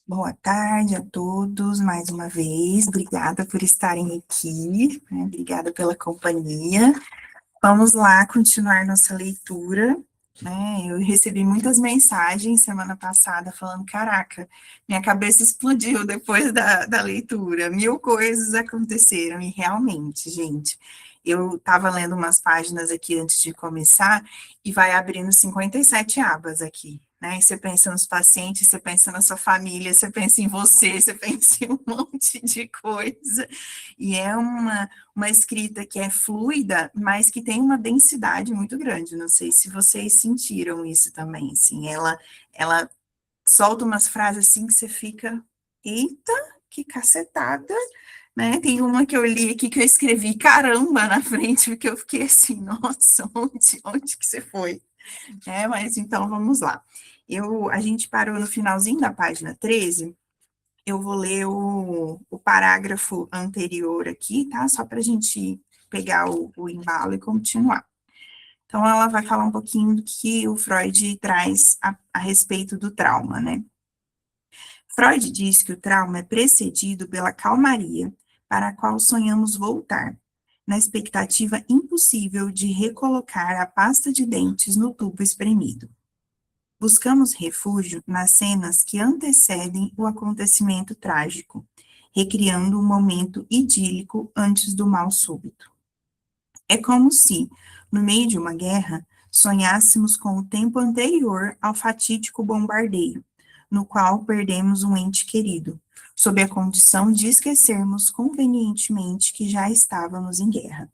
Boa tarde a todos, mais uma vez. Obrigada por estarem aqui, né? Obrigada pela companhia. Vamos lá continuar nossa leitura, né? Eu recebi muitas mensagens semana passada falando, caraca, minha cabeça explodiu depois da leitura, mil coisas aconteceram, e realmente, gente, eu estava lendo umas páginas aqui antes de começar, e vai abrindo 57 abas aqui, né? E você pensa nos pacientes, você pensa na sua família, você pensa em você, você pensa em um monte de coisa, e é uma escrita que é fluida, mas que tem uma densidade muito grande. Não sei se vocês sentiram isso também, assim, ela solta umas frases assim que você fica, eita, que cacetada, né? Tem uma que eu li aqui que eu escrevi caramba na frente, porque eu fiquei assim, nossa, onde que você foi? Mas então vamos lá. A gente parou no finalzinho da página 13. Eu vou ler o parágrafo anterior aqui, tá? Só para a gente pegar o embalo e continuar. Então, ela vai falar um pouquinho do que o Freud traz a respeito do trauma, né? Freud diz que o trauma é precedido pela calmaria, para a qual sonhamos voltar, na expectativa impossível de recolocar a pasta de dentes no tubo espremido. Buscamos refúgio nas cenas que antecedem o acontecimento trágico, recriando um momento idílico antes do mal súbito. É como se, no meio de uma guerra, sonhássemos com o tempo anterior ao fatídico bombardeio, no qual perdemos um ente querido, sob a condição de esquecermos convenientemente que já estávamos em guerra.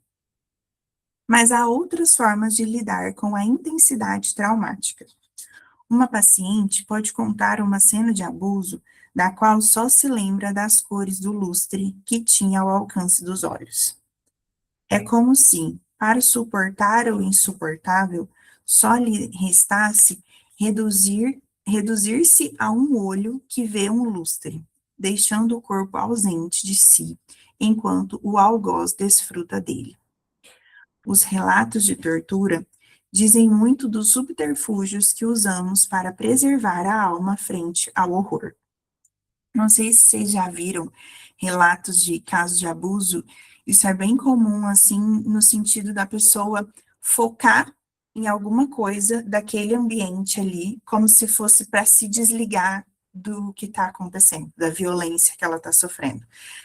Mas há outras formas de lidar com a intensidade traumática. Uma paciente pode contar uma cena de abuso da qual só se lembra das cores do lustre que tinha ao alcance dos olhos. É como se, para suportar o insuportável, só lhe restasse reduzir-se a um olho que vê um lustre, deixando o corpo ausente de si, enquanto o algoz desfruta dele. Os relatos de tortura dizem muito dos subterfúgios que usamos para preservar a alma frente ao horror. Não sei se vocês já viram relatos de casos de abuso, isso é bem comum, assim, no sentido da pessoa focar em alguma coisa daquele ambiente ali, como se fosse para se desligar do que está acontecendo, da violência que ela está sofrendo.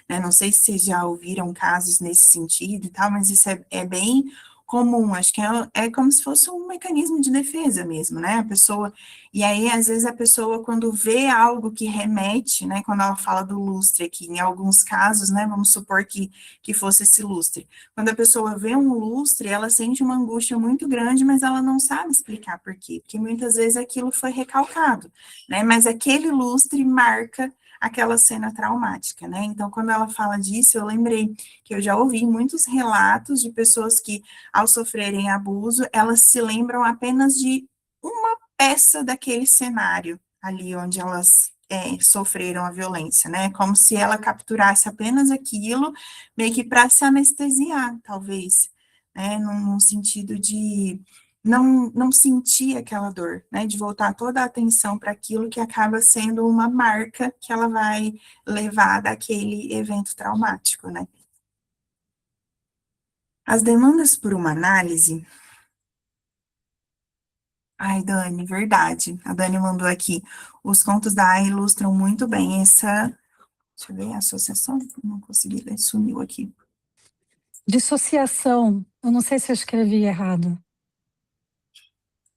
Né? Não sei se vocês já ouviram casos nesse sentido e tal, mas isso é bem comum, acho que é como se fosse um mecanismo de defesa mesmo, né? A pessoa e aí, às vezes, a pessoa, quando vê algo que remete, né, quando ela fala do lustre aqui, em alguns casos, né, vamos supor que fosse esse lustre. Quando a pessoa vê um lustre, ela sente uma angústia muito grande, mas ela não sabe explicar por quê, porque muitas vezes aquilo foi recalcado, né, mas aquele lustre marca aquela cena traumática, né, então quando ela fala disso, eu lembrei que eu já ouvi muitos relatos de pessoas que, ao sofrerem abuso, elas se lembram apenas de uma peça daquele cenário ali onde elas sofreram a violência, né? Como se ela capturasse apenas aquilo, meio que para se anestesiar, talvez, né? Num sentido de não sentir aquela dor, né? De voltar toda a atenção para aquilo que acaba sendo uma marca que ela vai levar daquele evento traumático, né? As demandas por uma análise. Ai, Dani, verdade. A Dani mandou aqui. Os contos da Ai ilustram muito bem essa. Deixa eu ver, associação? Não consegui ler, sumiu aqui. Dissociação. Eu não sei se eu escrevi errado.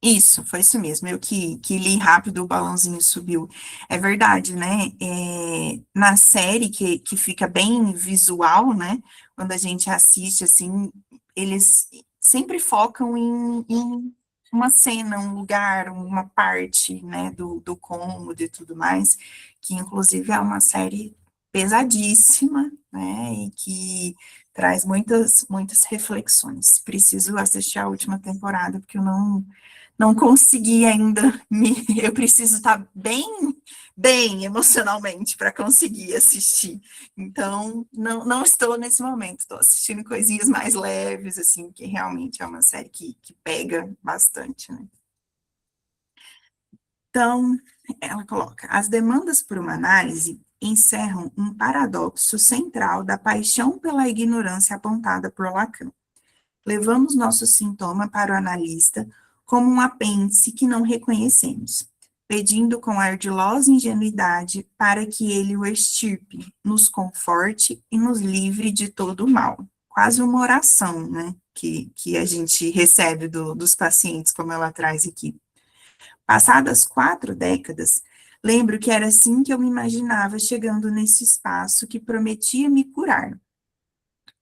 Isso, foi isso mesmo. Eu que li rápido, o balãozinho subiu. É verdade, né? Na série, que fica bem visual, né? Quando a gente assiste, assim, eles sempre focam em uma cena, um lugar, uma parte, né? Do cômodo e tudo mais, que inclusive é uma série pesadíssima, né? E que traz muitas reflexões. Preciso assistir a última temporada, porque eu não consegui ainda eu preciso estar bem emocionalmente para conseguir assistir. Então, não estou nesse momento, estou assistindo coisinhas mais leves, assim, que realmente é uma série que pega bastante, né? Então, ela coloca, as demandas por uma análise encerram um paradoxo central da paixão pela ignorância apontada por Lacan. Levamos nosso sintoma para o analista como um apêndice que não reconhecemos, pedindo com ardilosa ingenuidade para que ele o extirpe, nos conforte e nos livre de todo o mal. Quase uma oração, né, que a gente recebe dos pacientes, como ela traz aqui. Passadas 4 décadas, lembro que era assim que eu me imaginava chegando nesse espaço que prometia me curar.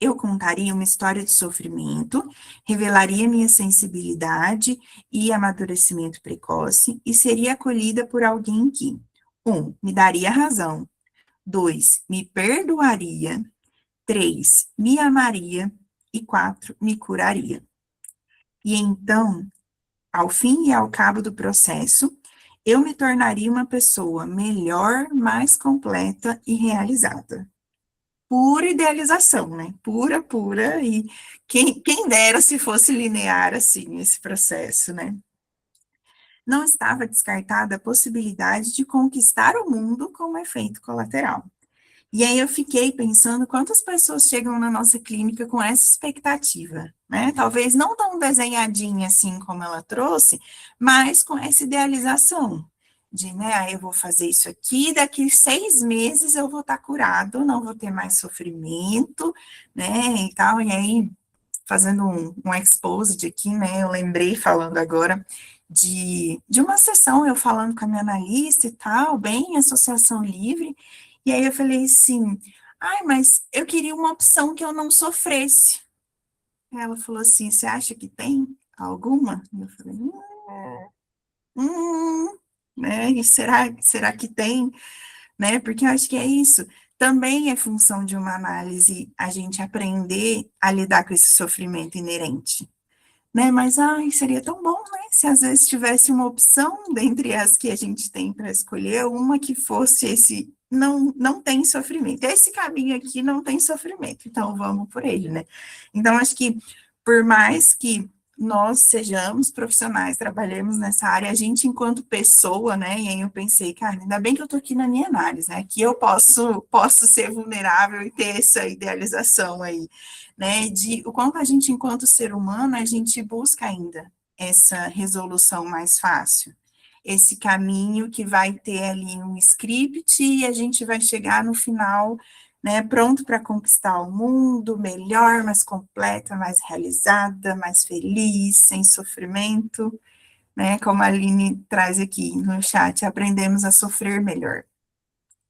Eu contaria uma história de sofrimento, revelaria minha sensibilidade e amadurecimento precoce, e seria acolhida por alguém que, 1, me daria razão, 2, me perdoaria, 3, me amaria, e 4, me curaria. E então, ao fim e ao cabo do processo, eu me tornaria uma pessoa melhor, mais completa e realizada. Pura idealização, né? Pura, pura, e quem dera se fosse linear assim esse processo, né? Não estava descartada a possibilidade de conquistar o mundo como efeito colateral. E aí eu fiquei pensando quantas pessoas chegam na nossa clínica com essa expectativa, né? Talvez não tão desenhadinha assim como ela trouxe, mas com essa idealização de, né, eu vou fazer isso aqui, daqui 6 meses eu vou estar curado, não vou ter mais sofrimento, né, e tal. E aí, fazendo um exposed aqui, né, eu lembrei falando agora de uma sessão, eu falando com a minha analista e tal, bem associação livre, e aí eu falei assim, ai, mas eu queria uma opção que eu não sofresse. Ela falou assim, você acha que tem alguma? Eu falei, hum, né, e será que tem, né, porque eu acho que é isso, também é função de uma análise a gente aprender a lidar com esse sofrimento inerente, né? Mas, ai, seria tão bom, né? Se às vezes tivesse uma opção dentre as que a gente tem para escolher, uma que fosse esse, não tem sofrimento. Esse caminho aqui não tem sofrimento, então vamos por ele, né? Então, acho que por mais que nós sejamos profissionais, trabalhemos nessa área, a gente enquanto pessoa, né, e aí eu pensei, cara, ainda bem que eu tô aqui na minha análise, né, que eu posso ser vulnerável e ter essa idealização aí, né, de o quanto a gente, enquanto ser humano, a gente busca ainda essa resolução mais fácil, esse caminho que vai ter ali um script e a gente vai chegar no final, né, pronto para conquistar o mundo, melhor, mais completa, mais realizada, mais feliz, sem sofrimento, né, como a Aline traz aqui no chat, aprendemos a sofrer melhor.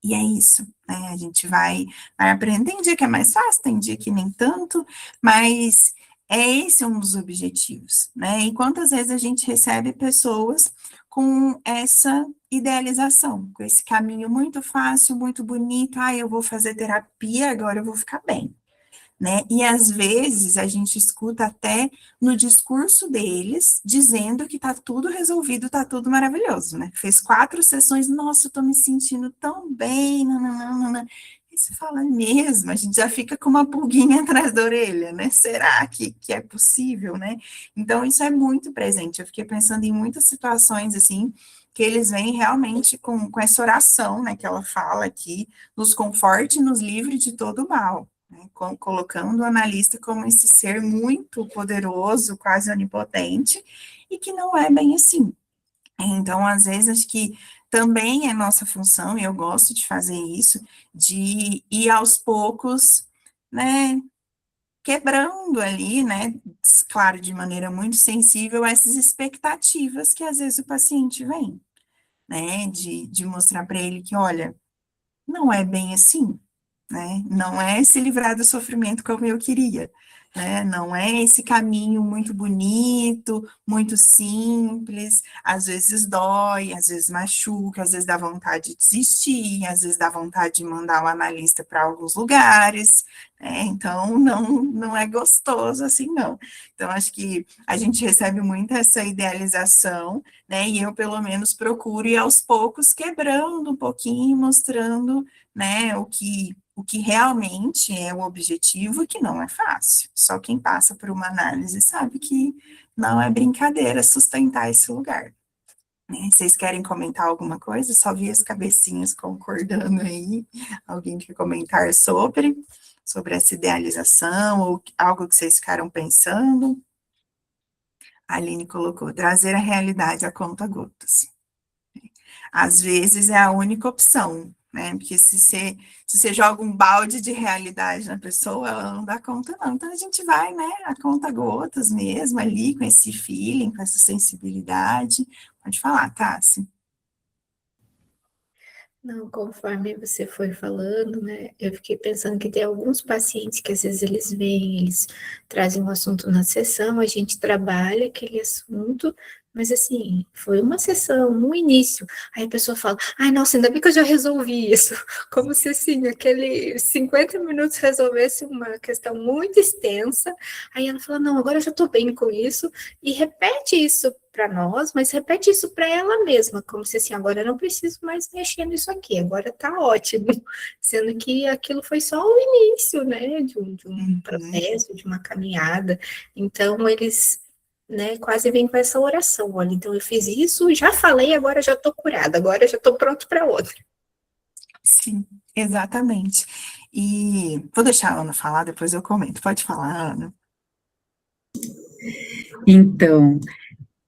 E é isso, né? A gente vai aprender. Tem dia que é mais fácil, tem dia que nem tanto, mas é esse um dos objetivos, né? E quantas vezes a gente recebe pessoas com essa idealização, com esse caminho muito fácil, muito bonito, ah, eu vou fazer terapia, agora eu vou ficar bem, né? E às vezes a gente escuta até no discurso deles dizendo que tá tudo resolvido, tá tudo maravilhoso, né? Fez 4 sessões, nossa, eu tô me sentindo tão bem, nananana. E você fala mesmo, a gente já fica com uma pulguinha atrás da orelha, né? Será que é possível, né? Então, isso é muito presente. Eu fiquei pensando em muitas situações assim, que eles vêm realmente com essa oração, né, que ela fala aqui, nos conforte e nos livre de todo o mal, né, colocando o analista como esse ser muito poderoso, quase onipotente, e que não é bem assim. Então, às vezes, acho que também é nossa função, e eu gosto de fazer isso, de ir aos poucos, né, quebrando ali, né, claro, de maneira muito sensível, essas expectativas que às vezes o paciente vem, né, de mostrar para ele que, olha, não é bem assim, né? Não é se livrar do sofrimento como eu queria, né? Não é esse caminho muito bonito, muito simples, às vezes dói, às vezes machuca, às vezes dá vontade de desistir, às vezes dá vontade de mandar o analista para alguns lugares, né? Então não é gostoso assim, não. Então, acho que a gente recebe muito essa idealização, né? E eu, pelo menos, procuro ir aos poucos quebrando um pouquinho, mostrando, né, o que realmente é o objetivo e que não é fácil. Só quem passa por uma análise sabe que não é brincadeira sustentar esse lugar, né? Vocês querem comentar alguma coisa? Só vi as cabecinhas concordando aí. Alguém quer comentar sobre essa idealização ou algo que vocês ficaram pensando? A Aline colocou, trazer a realidade a conta-gotas. Às vezes é a única opção, né? Porque se você joga um balde de realidade na pessoa, ela não dá conta, não. Então a gente vai, né, a conta-gotas mesmo, ali, com esse feeling, com essa sensibilidade. Pode falar, Tassi. Não, conforme você foi falando, né, eu fiquei pensando que tem alguns pacientes que às vezes eles vêm, eles trazem um assunto na sessão, a gente trabalha aquele assunto, mas assim, foi uma sessão, um início, aí a pessoa fala, ai, nossa, ainda bem que eu já resolvi isso, como se assim, aquele 50 minutos resolvesse uma questão muito extensa, aí ela fala, não, agora eu já tô bem com isso, e repete isso para nós, mas repete isso para ela mesma, como se assim, agora eu não preciso mais mexer nisso aqui, agora está ótimo, sendo que aquilo foi só o início, né, de um processo, de uma caminhada, então eles, né, quase vêm com essa oração, olha, então eu fiz isso, já falei, agora já estou curada, agora já estou pronto para outra. Sim, exatamente. E vou deixar a Ana falar, depois eu comento. Pode falar, Ana. Então,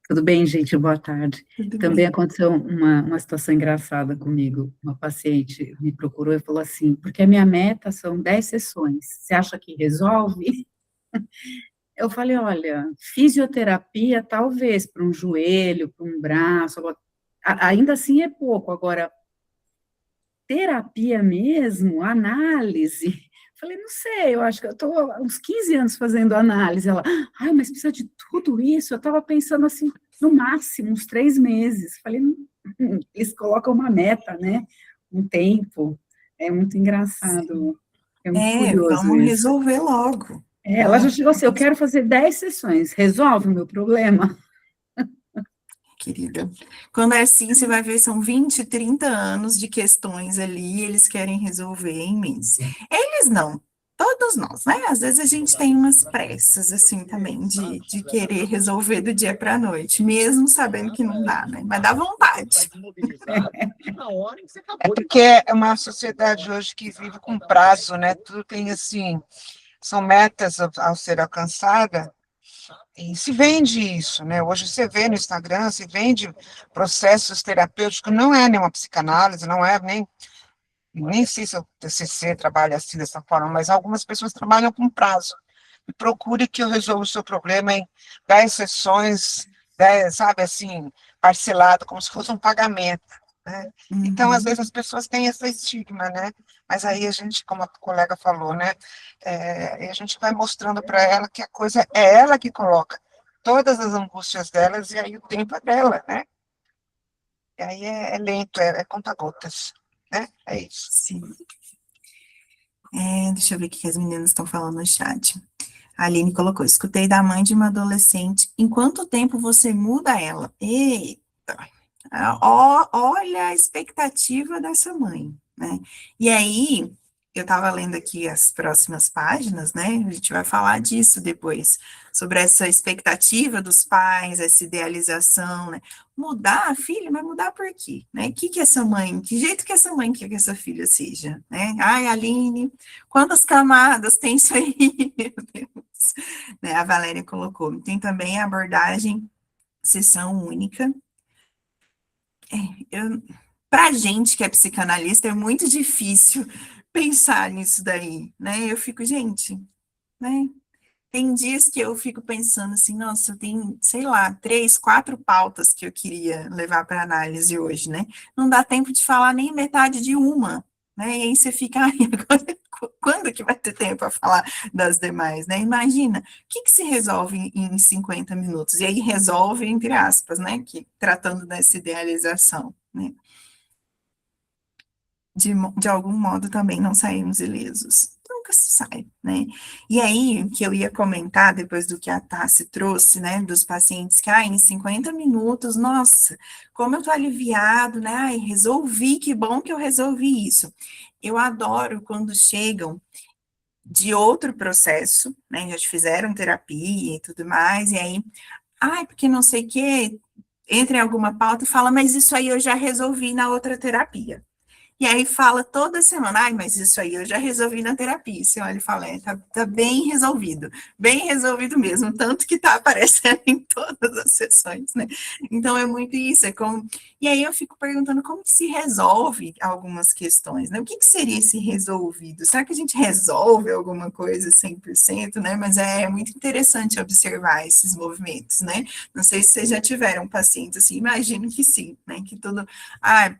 tudo bem, gente? Boa tarde. Tudo Também bem. aconteceu uma situação engraçada comigo. Uma paciente me procurou e falou assim, porque a minha meta são 10 sessões, você acha que resolve? Eu falei, olha, fisioterapia talvez para um joelho, para um braço, ainda assim é pouco. Agora, terapia mesmo, análise. Falei, não sei, eu acho que eu estou há uns 15 anos fazendo análise. Ela, ai, mas precisa de tudo isso? Eu estava pensando assim, no máximo, uns 3 meses. Falei, eles colocam uma meta, né? Um tempo. É muito engraçado, é muito curioso Vamos isso. resolver logo. Ela já chegou assim, eu quero fazer 10 sessões, resolve o meu problema? Querida. Quando é assim, você vai ver, são 20, 30 anos de questões ali, eles querem resolver em meses. Eles não, todos nós, né? Às vezes a gente tem umas pressas, assim, também, de querer resolver do dia para a noite, mesmo sabendo que não dá, né? Mas dá vontade. É porque é uma sociedade hoje que vive com prazo, né? Tudo tem, assim, são metas ao ser alcançada, e se vende isso, né? Hoje você vê no Instagram, se vende processos terapêuticos, não é nenhuma psicanálise, não é nem sei se o TCC trabalha assim dessa forma, mas algumas pessoas trabalham com prazo. E procure que eu resolva o seu problema em 10 sessões, 10, sabe, assim, parcelado, como se fosse um pagamento, né? Então, às vezes, as pessoas têm esse estigma, né? Mas aí a gente, como a colega falou, né? A gente vai mostrando para ela que a coisa é ela que coloca todas as angústias delas, e aí o tempo é dela, né? E aí é lento, é conta-gotas, né? É isso. Sim. Deixa eu ver o que as meninas estão falando no chat. A Aline colocou, escutei da mãe de uma adolescente, em quanto tempo você muda ela? Eita, olha a expectativa dessa mãe, né? E aí, eu estava lendo aqui as próximas páginas, né? A gente vai falar disso depois, sobre essa expectativa dos pais, essa idealização, né? Mudar a filha, mas mudar por quê? Né? Que essa mãe, que jeito que essa mãe quer que essa filha seja, né? Ai, Aline, quantas camadas tem isso aí, meu Deus. Né, a Valéria colocou. Tem também a abordagem sessão única. Para gente que é psicanalista, é muito difícil pensar nisso daí, né? Eu fico, gente, né? Tem dias que eu fico pensando assim, nossa, tem, sei lá, 3, 4 pautas que eu queria levar para análise hoje, né? Não dá tempo de falar nem metade de uma, né? E aí você fica, ai, agora, quando que vai ter tempo para falar das demais, né? Imagina, o que se resolve em 50 minutos? E aí resolve, entre aspas, né? Que, tratando dessa idealização, né? De algum modo também não saímos ilesos. Nunca se sai, né? E aí, o que eu ia comentar, depois do que a Tassi trouxe, né, dos pacientes que, em 50 minutos, nossa, como eu tô aliviado, né, resolvi, que bom que eu resolvi isso. Eu adoro quando chegam de outro processo, né, já fizeram terapia e tudo mais, e aí, porque não sei o quê, entra em alguma pauta e fala, mas isso aí eu já resolvi na outra terapia. E aí fala toda semana, ai, mas isso aí eu já resolvi na terapia. E você olha e fala, tá bem resolvido mesmo, tanto que tá aparecendo em todas as sessões, né? Então é muito isso, é como... E aí eu fico perguntando como que se resolve algumas questões, né? O que seria esse resolvido? Será que a gente resolve alguma coisa 100%, né? Mas é muito interessante observar esses movimentos, né? Não sei se vocês já tiveram pacientes assim, imagino que sim, né? Que tudo... Ah,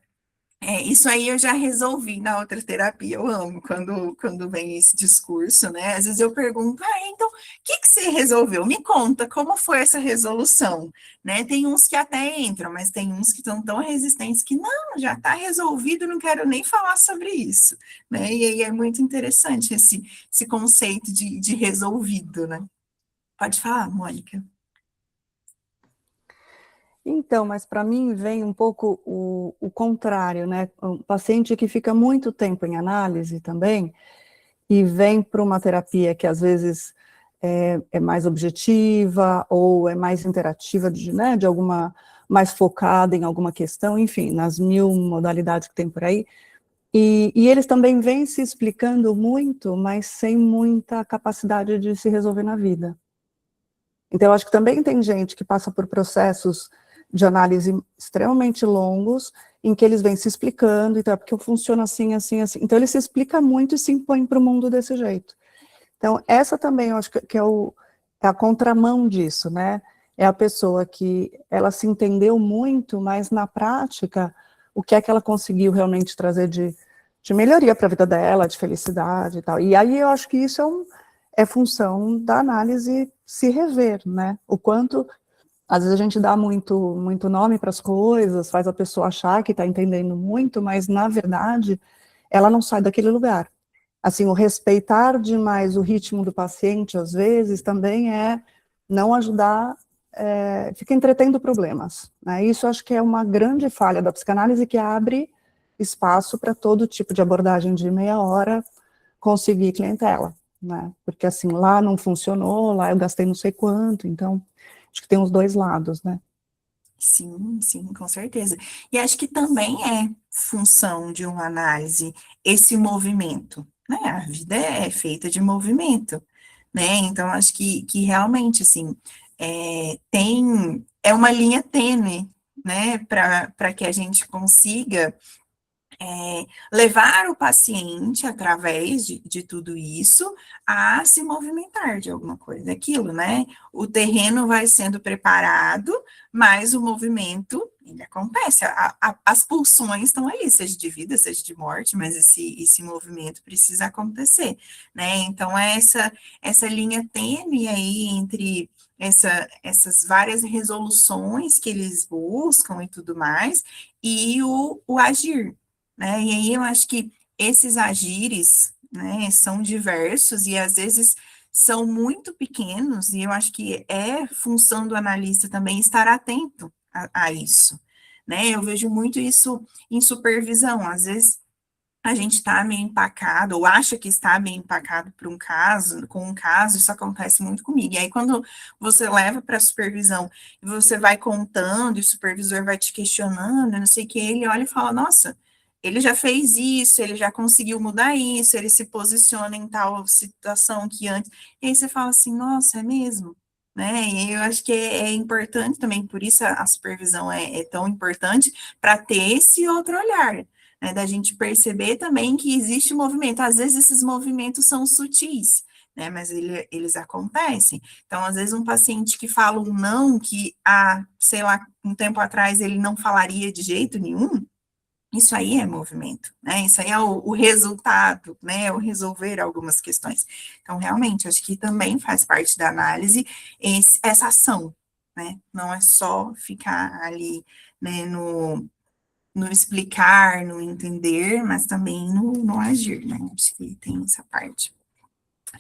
isso aí eu já resolvi na outra terapia, eu amo quando vem esse discurso, né? Às vezes eu pergunto, então, o que você resolveu? Me conta, como foi essa resolução, né? Tem uns que até entram, mas tem uns que estão tão resistentes que, não, já está resolvido, não quero nem falar sobre isso, né? E aí é muito interessante esse conceito de resolvido, né? Pode falar, Mônica. Então, mas para mim vem um pouco o contrário, né? Um paciente que fica muito tempo em análise também, e vem para uma terapia que às vezes é mais objetiva, ou é mais interativa, né, de alguma, mais focada em alguma questão, enfim, nas 1000 modalidades que tem por aí, e eles também vêm se explicando muito, mas sem muita capacidade de se resolver na vida. Então, eu acho que também tem gente que passa por processos de análise extremamente longos, em que eles vêm se explicando, então, porque eu funciono assim, assim, assim. Então, ele se explica muito e se impõe para o mundo desse jeito. Então, essa também, eu acho que é a contramão disso, né? É a pessoa que ela se entendeu muito, mas na prática, o que é que ela conseguiu realmente trazer de melhoria para a vida dela, de felicidade e tal. E aí eu acho que isso é função da análise se rever, né? O quanto, às vezes a gente dá muito nome para as coisas, faz a pessoa achar que está entendendo muito, mas na verdade ela não sai daquele lugar. Assim, o respeitar demais o ritmo do paciente, às vezes, também é não ajudar, fica entretendo problemas, né? Isso acho que é uma grande falha da psicanálise, que abre espaço para todo tipo de abordagem de meia hora conseguir clientela, né? Porque assim, lá não funcionou, lá eu gastei não sei quanto, então acho que tem os dois lados, né? Sim, com certeza. E acho que também é função de uma análise esse movimento, né? A vida é feita de movimento, né? Então, acho que realmente, assim, é uma linha tênue, né? Para que a gente consiga levar o paciente, através de tudo isso, a se movimentar de alguma coisa. Aquilo, né? O terreno vai sendo preparado, mas o movimento, ele acontece. As pulsões estão ali, seja de vida, seja de morte, mas esse movimento precisa acontecer, né? Então, é essa linha tênue aí entre essas várias resoluções que eles buscam e tudo mais, e o agir, né? E aí eu acho que esses agires, né, são diversos e às vezes são muito pequenos, e eu acho que é função do analista também estar atento a isso, né? Eu vejo muito isso em supervisão, às vezes a gente está meio empacado, ou acha que está meio empacado por um caso, com um caso, isso acontece muito comigo. E aí, quando você leva para a supervisão, e você vai contando, e o supervisor vai te questionando, não sei o que, ele olha e fala, nossa, ele já fez isso, ele já conseguiu mudar isso, ele se posiciona em tal situação que antes, e aí você fala assim, nossa, é mesmo? Né? E eu acho que é importante também, por isso a supervisão é tão importante, para ter esse outro olhar, né, da gente perceber também que existe movimento. Às vezes esses movimentos são sutis, né, mas eles acontecem. Então, às vezes um paciente que fala um não, que sei lá, um tempo atrás ele não falaria de jeito nenhum, isso aí é movimento, né, isso aí é o resultado, né, o resolver algumas questões. Então, realmente, acho que também faz parte da análise essa ação, né, não é só ficar ali, né, no explicar, no entender, mas também no agir, né? Acho que tem essa parte.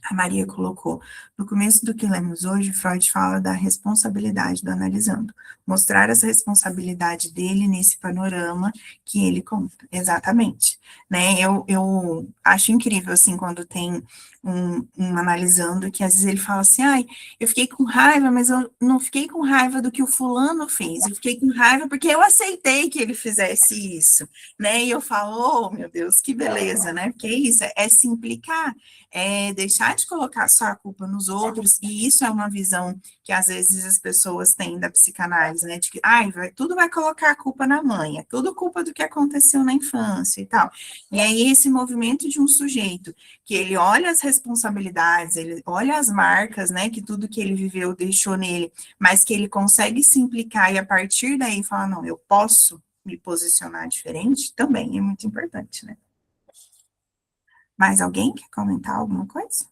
A Maria colocou, no começo do que lemos hoje, Freud fala da responsabilidade do analisando, mostrar essa responsabilidade dele nesse panorama que ele conta, exatamente, né, eu acho incrível, assim, quando tem um analisando, que às vezes ele fala assim, ai, eu fiquei com raiva, mas eu não fiquei com raiva do que o fulano fez, eu fiquei com raiva porque eu aceitei que ele fizesse isso, né, e eu falo, oh, meu Deus, que beleza, né, porque isso é se implicar, é deixar de colocar só a culpa nos outros, e isso é uma visão que às vezes as pessoas têm da psicanálise, né, de que, ai, tudo vai colocar a culpa na mãe, é tudo culpa do que aconteceu na infância e tal. E aí esse movimento de um sujeito, que ele olha as responsabilidades, ele olha as marcas, né, que tudo que ele viveu deixou nele, mas que ele consegue se implicar e a partir daí falar, não, eu posso me posicionar diferente, também é muito importante, né. Mais alguém quer comentar alguma coisa?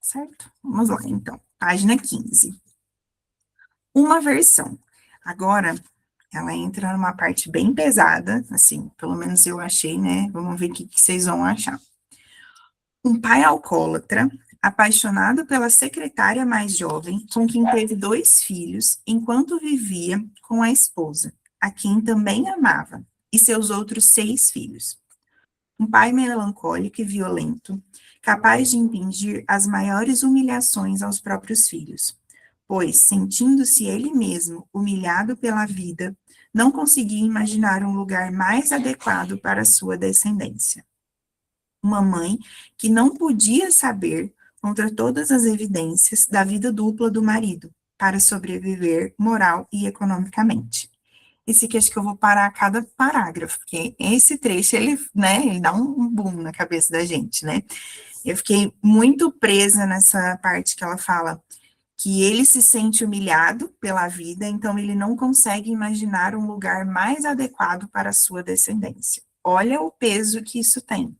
Certo? Vamos lá, então. Página 15. Uma versão. Agora, ela entra numa parte bem pesada, assim, pelo menos eu achei, né? Vamos ver o que vocês vão achar. Um pai alcoólatra, apaixonado pela secretária mais jovem, com quem teve 2 filhos, enquanto vivia com a esposa, a quem também amava, e seus outros 6 filhos. Um pai melancólico e violento, capaz de impingir as maiores humilhações aos próprios filhos, pois, sentindo-se ele mesmo humilhado pela vida, não conseguia imaginar um lugar mais adequado para sua descendência. Uma mãe que não podia saber, contra todas as evidências, da vida dupla do marido, para sobreviver moral e economicamente. Esse aqui acho que eu vou parar a cada parágrafo, porque esse trecho, ele, né, ele dá um boom na cabeça da gente, né? Eu fiquei muito presa nessa parte que ela fala que ele se sente humilhado pela vida, então ele não consegue imaginar um lugar mais adequado para a sua descendência. Olha o peso que isso tem,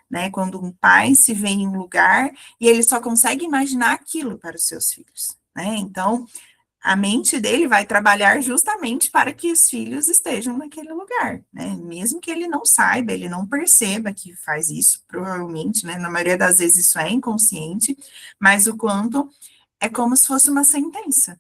né? Quando um pai se vê em um lugar e ele só consegue imaginar aquilo para os seus filhos, né? Então, a mente dele vai trabalhar justamente para que os filhos estejam naquele lugar, né? Mesmo que ele não saiba, ele não perceba que faz isso, provavelmente, né? Na maioria das vezes isso é inconsciente, mas o quanto é como se fosse uma sentença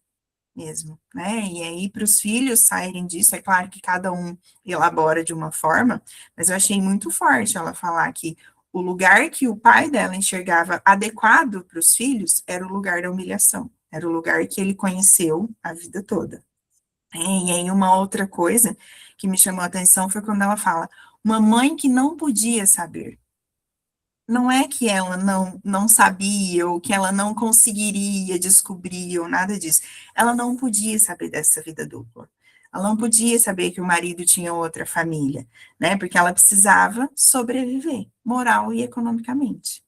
mesmo, né? E aí, para os filhos saírem disso, é claro que cada um elabora de uma forma, mas eu achei muito forte ela falar que o lugar que o pai dela enxergava adequado para os filhos era o lugar da humilhação. Era o lugar que ele conheceu a vida toda. E aí, uma outra coisa que me chamou a atenção foi quando ela fala, uma mãe que não podia saber. Não é que ela não sabia, ou que ela não conseguiria descobrir, ou nada disso. Ela não podia saber dessa vida dupla. Ela não podia saber que o marido tinha outra família, né? Porque ela precisava sobreviver, moral e economicamente,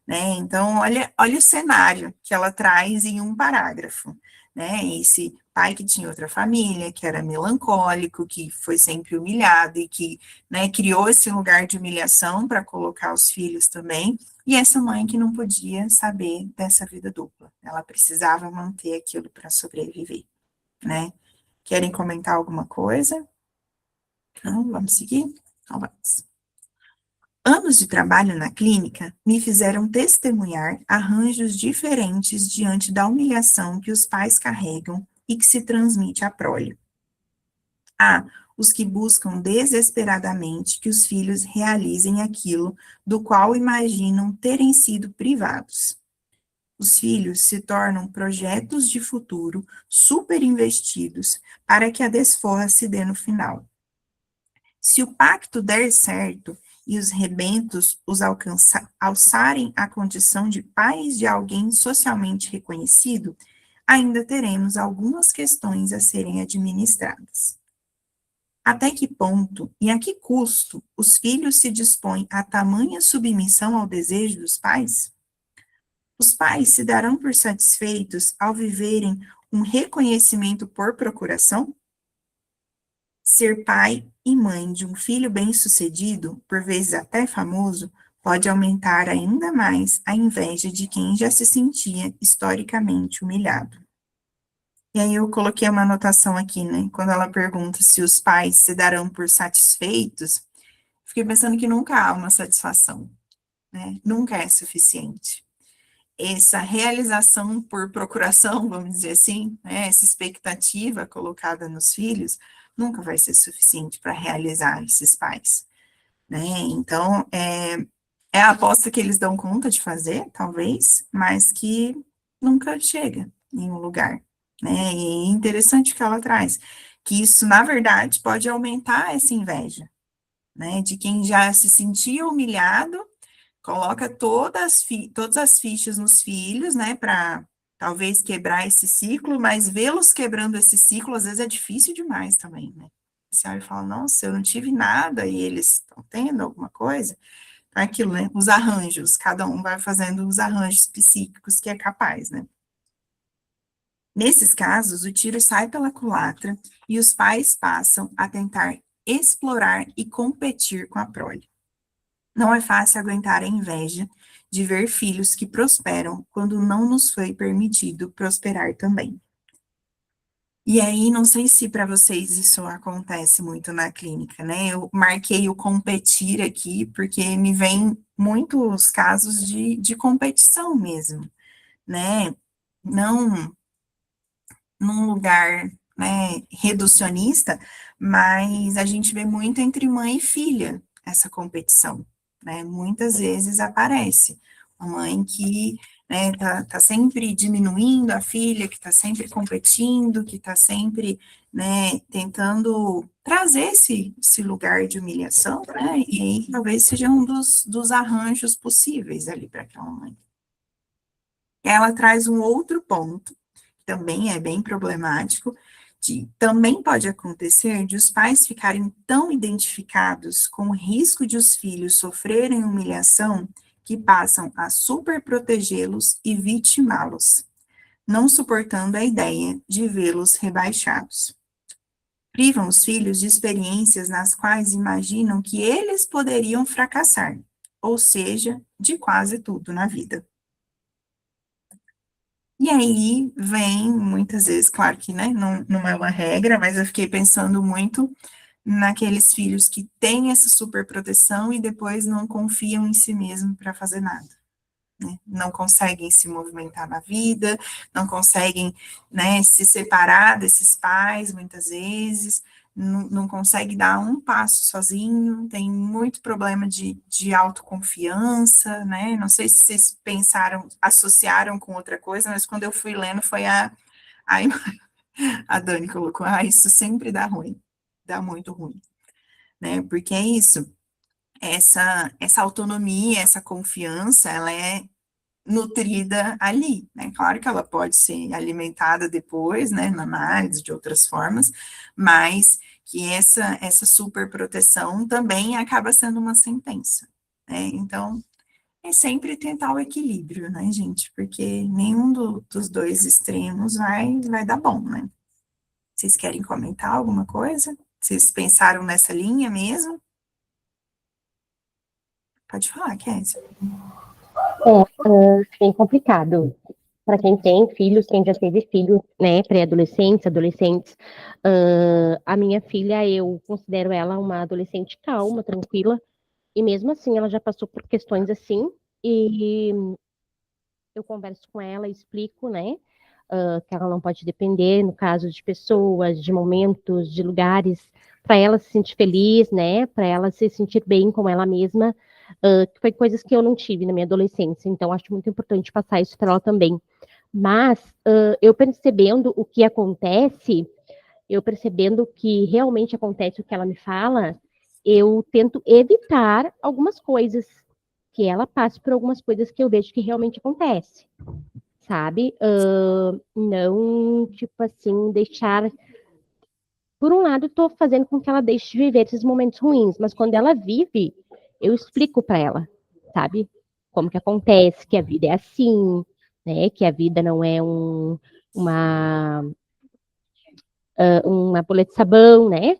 né? Então, olha o cenário que ela traz em um parágrafo, né? Esse pai que tinha outra família, que era melancólico, que foi sempre humilhado e que, né, criou esse lugar de humilhação para colocar os filhos também, e essa mãe que não podia saber dessa vida dupla. Ela precisava manter aquilo para sobreviver, né? Querem comentar alguma coisa? Não, vamos seguir? Então, vamos. Anos de trabalho na clínica me fizeram testemunhar arranjos diferentes diante da humilhação que os pais carregam e que se transmite à prole. Há os que buscam desesperadamente que os filhos realizem aquilo do qual imaginam terem sido privados. Os filhos se tornam projetos de futuro superinvestidos para que a desforra se dê no final. Se o pacto der certo e os rebentos os alçarem à condição de pais de alguém socialmente reconhecido, ainda teremos algumas questões a serem administradas. Até que ponto e a que custo os filhos se dispõem a tamanha submissão ao desejo dos pais? Os pais se darão por satisfeitos ao viverem um reconhecimento por procuração? Ser pai e mãe de um filho bem-sucedido, por vezes até famoso, pode aumentar ainda mais a inveja de quem já se sentia historicamente humilhado. E aí eu coloquei uma anotação aqui, né? Quando ela pergunta se os pais se darão por satisfeitos, fiquei pensando que nunca há uma satisfação, né? Nunca é suficiente. essa realização por procuração, vamos dizer assim, né, essa expectativa colocada nos filhos, nunca vai ser suficiente para realizar esses pais, né? Então, é a aposta que eles dão conta de fazer, talvez, mas que nunca chega em um lugar, né? E é interessante o que ela traz, que isso, na verdade, pode aumentar essa inveja, né? De quem já se sentia humilhado, coloca todas as fichas nos filhos, né, para talvez quebrar esse ciclo, mas vê-los quebrando esse ciclo, às vezes é difícil demais também, né? Você olha e fala, nossa, eu não tive nada, e eles estão tendo alguma coisa. Então, é aquilo, né, os arranjos, cada um vai fazendo os arranjos psíquicos que é capaz, né? Nesses casos, o tiro sai pela culatra e os pais passam a tentar explorar e competir com a prole. Não é fácil aguentar a inveja de ver filhos que prosperam quando não nos foi permitido prosperar também. E aí, não sei se para vocês isso acontece muito na clínica, né? Eu marquei o competir aqui, porque me vem muitos casos de competição mesmo, né? Não num lugar, né, reducionista, mas a gente vê muito entre mãe e filha essa competição, né? Muitas vezes aparece uma mãe que, né, tá sempre diminuindo a filha, que está sempre competindo, que está sempre, né, tentando trazer esse lugar de humilhação, né? E aí talvez seja um dos arranjos possíveis ali para aquela mãe. Ela traz um outro ponto também é bem problemático, também pode acontecer de os pais ficarem tão identificados com o risco de os filhos sofrerem humilhação que passam a superprotegê-los e vitimá-los, não suportando a ideia de vê-los rebaixados. Privam os filhos de experiências nas quais imaginam que eles poderiam fracassar, ou seja, de quase tudo na vida. E aí vem, muitas vezes, claro que, né, não é uma regra, mas eu fiquei pensando muito naqueles filhos que têm essa superproteção e depois não confiam em si mesmo para fazer nada, né? Não conseguem se movimentar na vida, não conseguem, né, se separar desses pais, muitas vezes, não consegue dar um passo sozinho, tem muito problema de autoconfiança, né? Não sei se vocês pensaram, associaram com outra coisa, mas quando eu fui lendo foi a Dani colocou, isso sempre dá ruim, dá muito ruim, né? Porque é isso, essa autonomia, essa confiança, ela é nutrida ali, né? Claro que ela pode ser alimentada depois, né, na análise, de outras formas, mas que essa superproteção também acaba sendo uma sentença, né? Então, é sempre tentar o equilíbrio, né, gente? Porque nenhum dos dois extremos vai dar bom, né? Vocês querem comentar alguma coisa? Vocês pensaram nessa linha mesmo? Pode falar, Kézia. Bem complicado. Para quem tem filhos, quem já teve filhos, né, pré-adolescentes, adolescentes, a minha filha, eu considero ela uma adolescente calma, tranquila, e mesmo assim ela já passou por questões assim, e eu converso com ela, explico, né, que ela não pode depender, no caso de pessoas, de momentos, de lugares, para ela se sentir feliz, né, para ela se sentir bem com ela mesma, que foi coisas que eu não tive na minha adolescência, então acho muito importante passar isso para ela também. Mas eu percebendo o que acontece, eu percebendo que realmente acontece o que ela me fala, eu tento evitar algumas coisas, que ela passe por algumas coisas que eu vejo que realmente acontece, sabe? Não, tipo assim, deixar... Por um lado, estou fazendo com que ela deixe de viver esses momentos ruins, mas quando ela vive, eu explico para ela, sabe? Como que acontece, que a vida é assim, né? Que a vida não é uma bolha de sabão, né?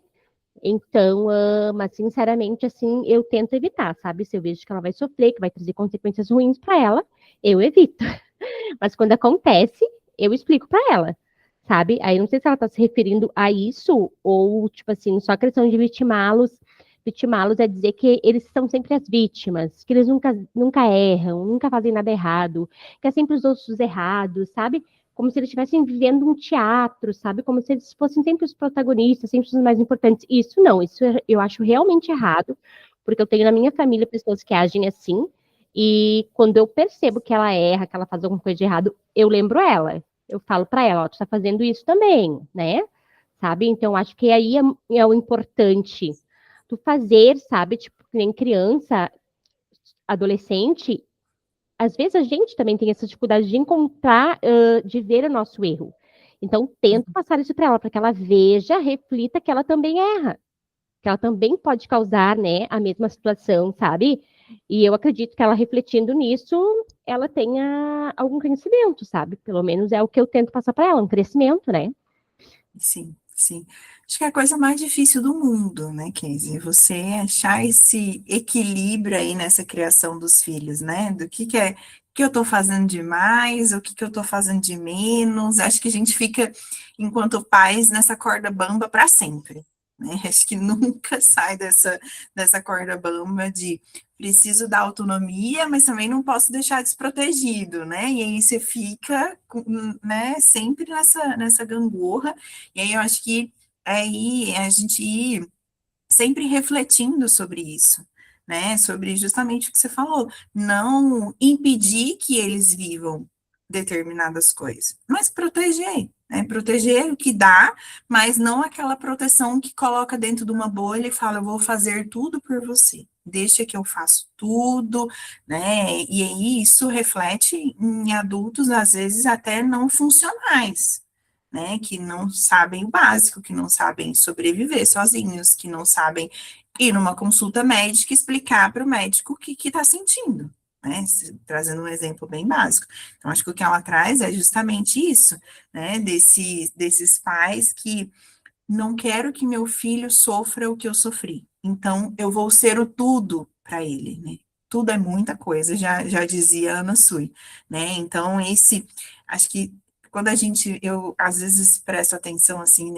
Então, mas sinceramente, assim, eu tento evitar, sabe? Se eu vejo que ela vai sofrer, que vai trazer consequências ruins para ela, eu evito. Mas quando acontece, eu explico para ela, sabe? Aí não sei se ela está se referindo a isso ou, tipo assim, só a questão de vitimá-los é dizer que eles são sempre as vítimas, que eles nunca erram, nunca fazem nada errado, que é sempre os outros errados, sabe? Como se eles estivessem vivendo um teatro, sabe? Como se eles fossem sempre os protagonistas, sempre os mais importantes. Isso não, eu acho realmente errado, porque eu tenho na minha família pessoas que agem assim, e quando eu percebo que ela erra, que ela faz alguma coisa de errado, eu lembro ela. Eu falo para ela, ó, tu tá fazendo isso também, né? Sabe? Então, acho que aí é o importante. Tu fazer, sabe? Tipo, que nem criança, adolescente, às vezes a gente também tem essa dificuldade de encontrar, de ver o nosso erro. Então, tento passar isso para ela, para que ela veja, reflita que ela também erra. Que ela também pode causar, né, a mesma situação, sabe? E eu acredito que ela refletindo nisso, ela tenha algum crescimento, sabe? Pelo menos é o que eu tento passar para ela, um crescimento, né? Sim, sim. Acho que é a coisa mais difícil do mundo, né, Kenzie? Você achar esse equilíbrio aí nessa criação dos filhos, né? Do que é, o que eu tô fazendo de mais, o que eu tô fazendo de menos. Acho que a gente fica, enquanto pais, nessa corda bamba para sempre, né? Acho que nunca sai dessa corda bamba de preciso da autonomia, mas também não posso deixar desprotegido, né? E aí você fica, né, sempre nessa gangorra. E aí eu acho que aí a gente ir sempre refletindo sobre isso, né? Sobre justamente o que você falou, não impedir que eles vivam determinadas coisas, mas proteger, né? Proteger o que dá, mas não aquela proteção que coloca dentro de uma bolha e fala, eu vou fazer tudo por você, deixa que eu faço tudo, né? E aí isso reflete em adultos, às vezes, até não funcionais, né, que não sabem o básico, que não sabem sobreviver sozinhos, que não sabem ir numa consulta médica e explicar para o médico o que está sentindo, né, trazendo um exemplo bem básico. Então, acho que o que ela traz é justamente isso, né, desses pais que não quero que meu filho sofra o que eu sofri, então eu vou ser o tudo para ele, né, tudo é muita coisa, já dizia Ana Sui, né, então acho que quando eu às vezes presto atenção, assim,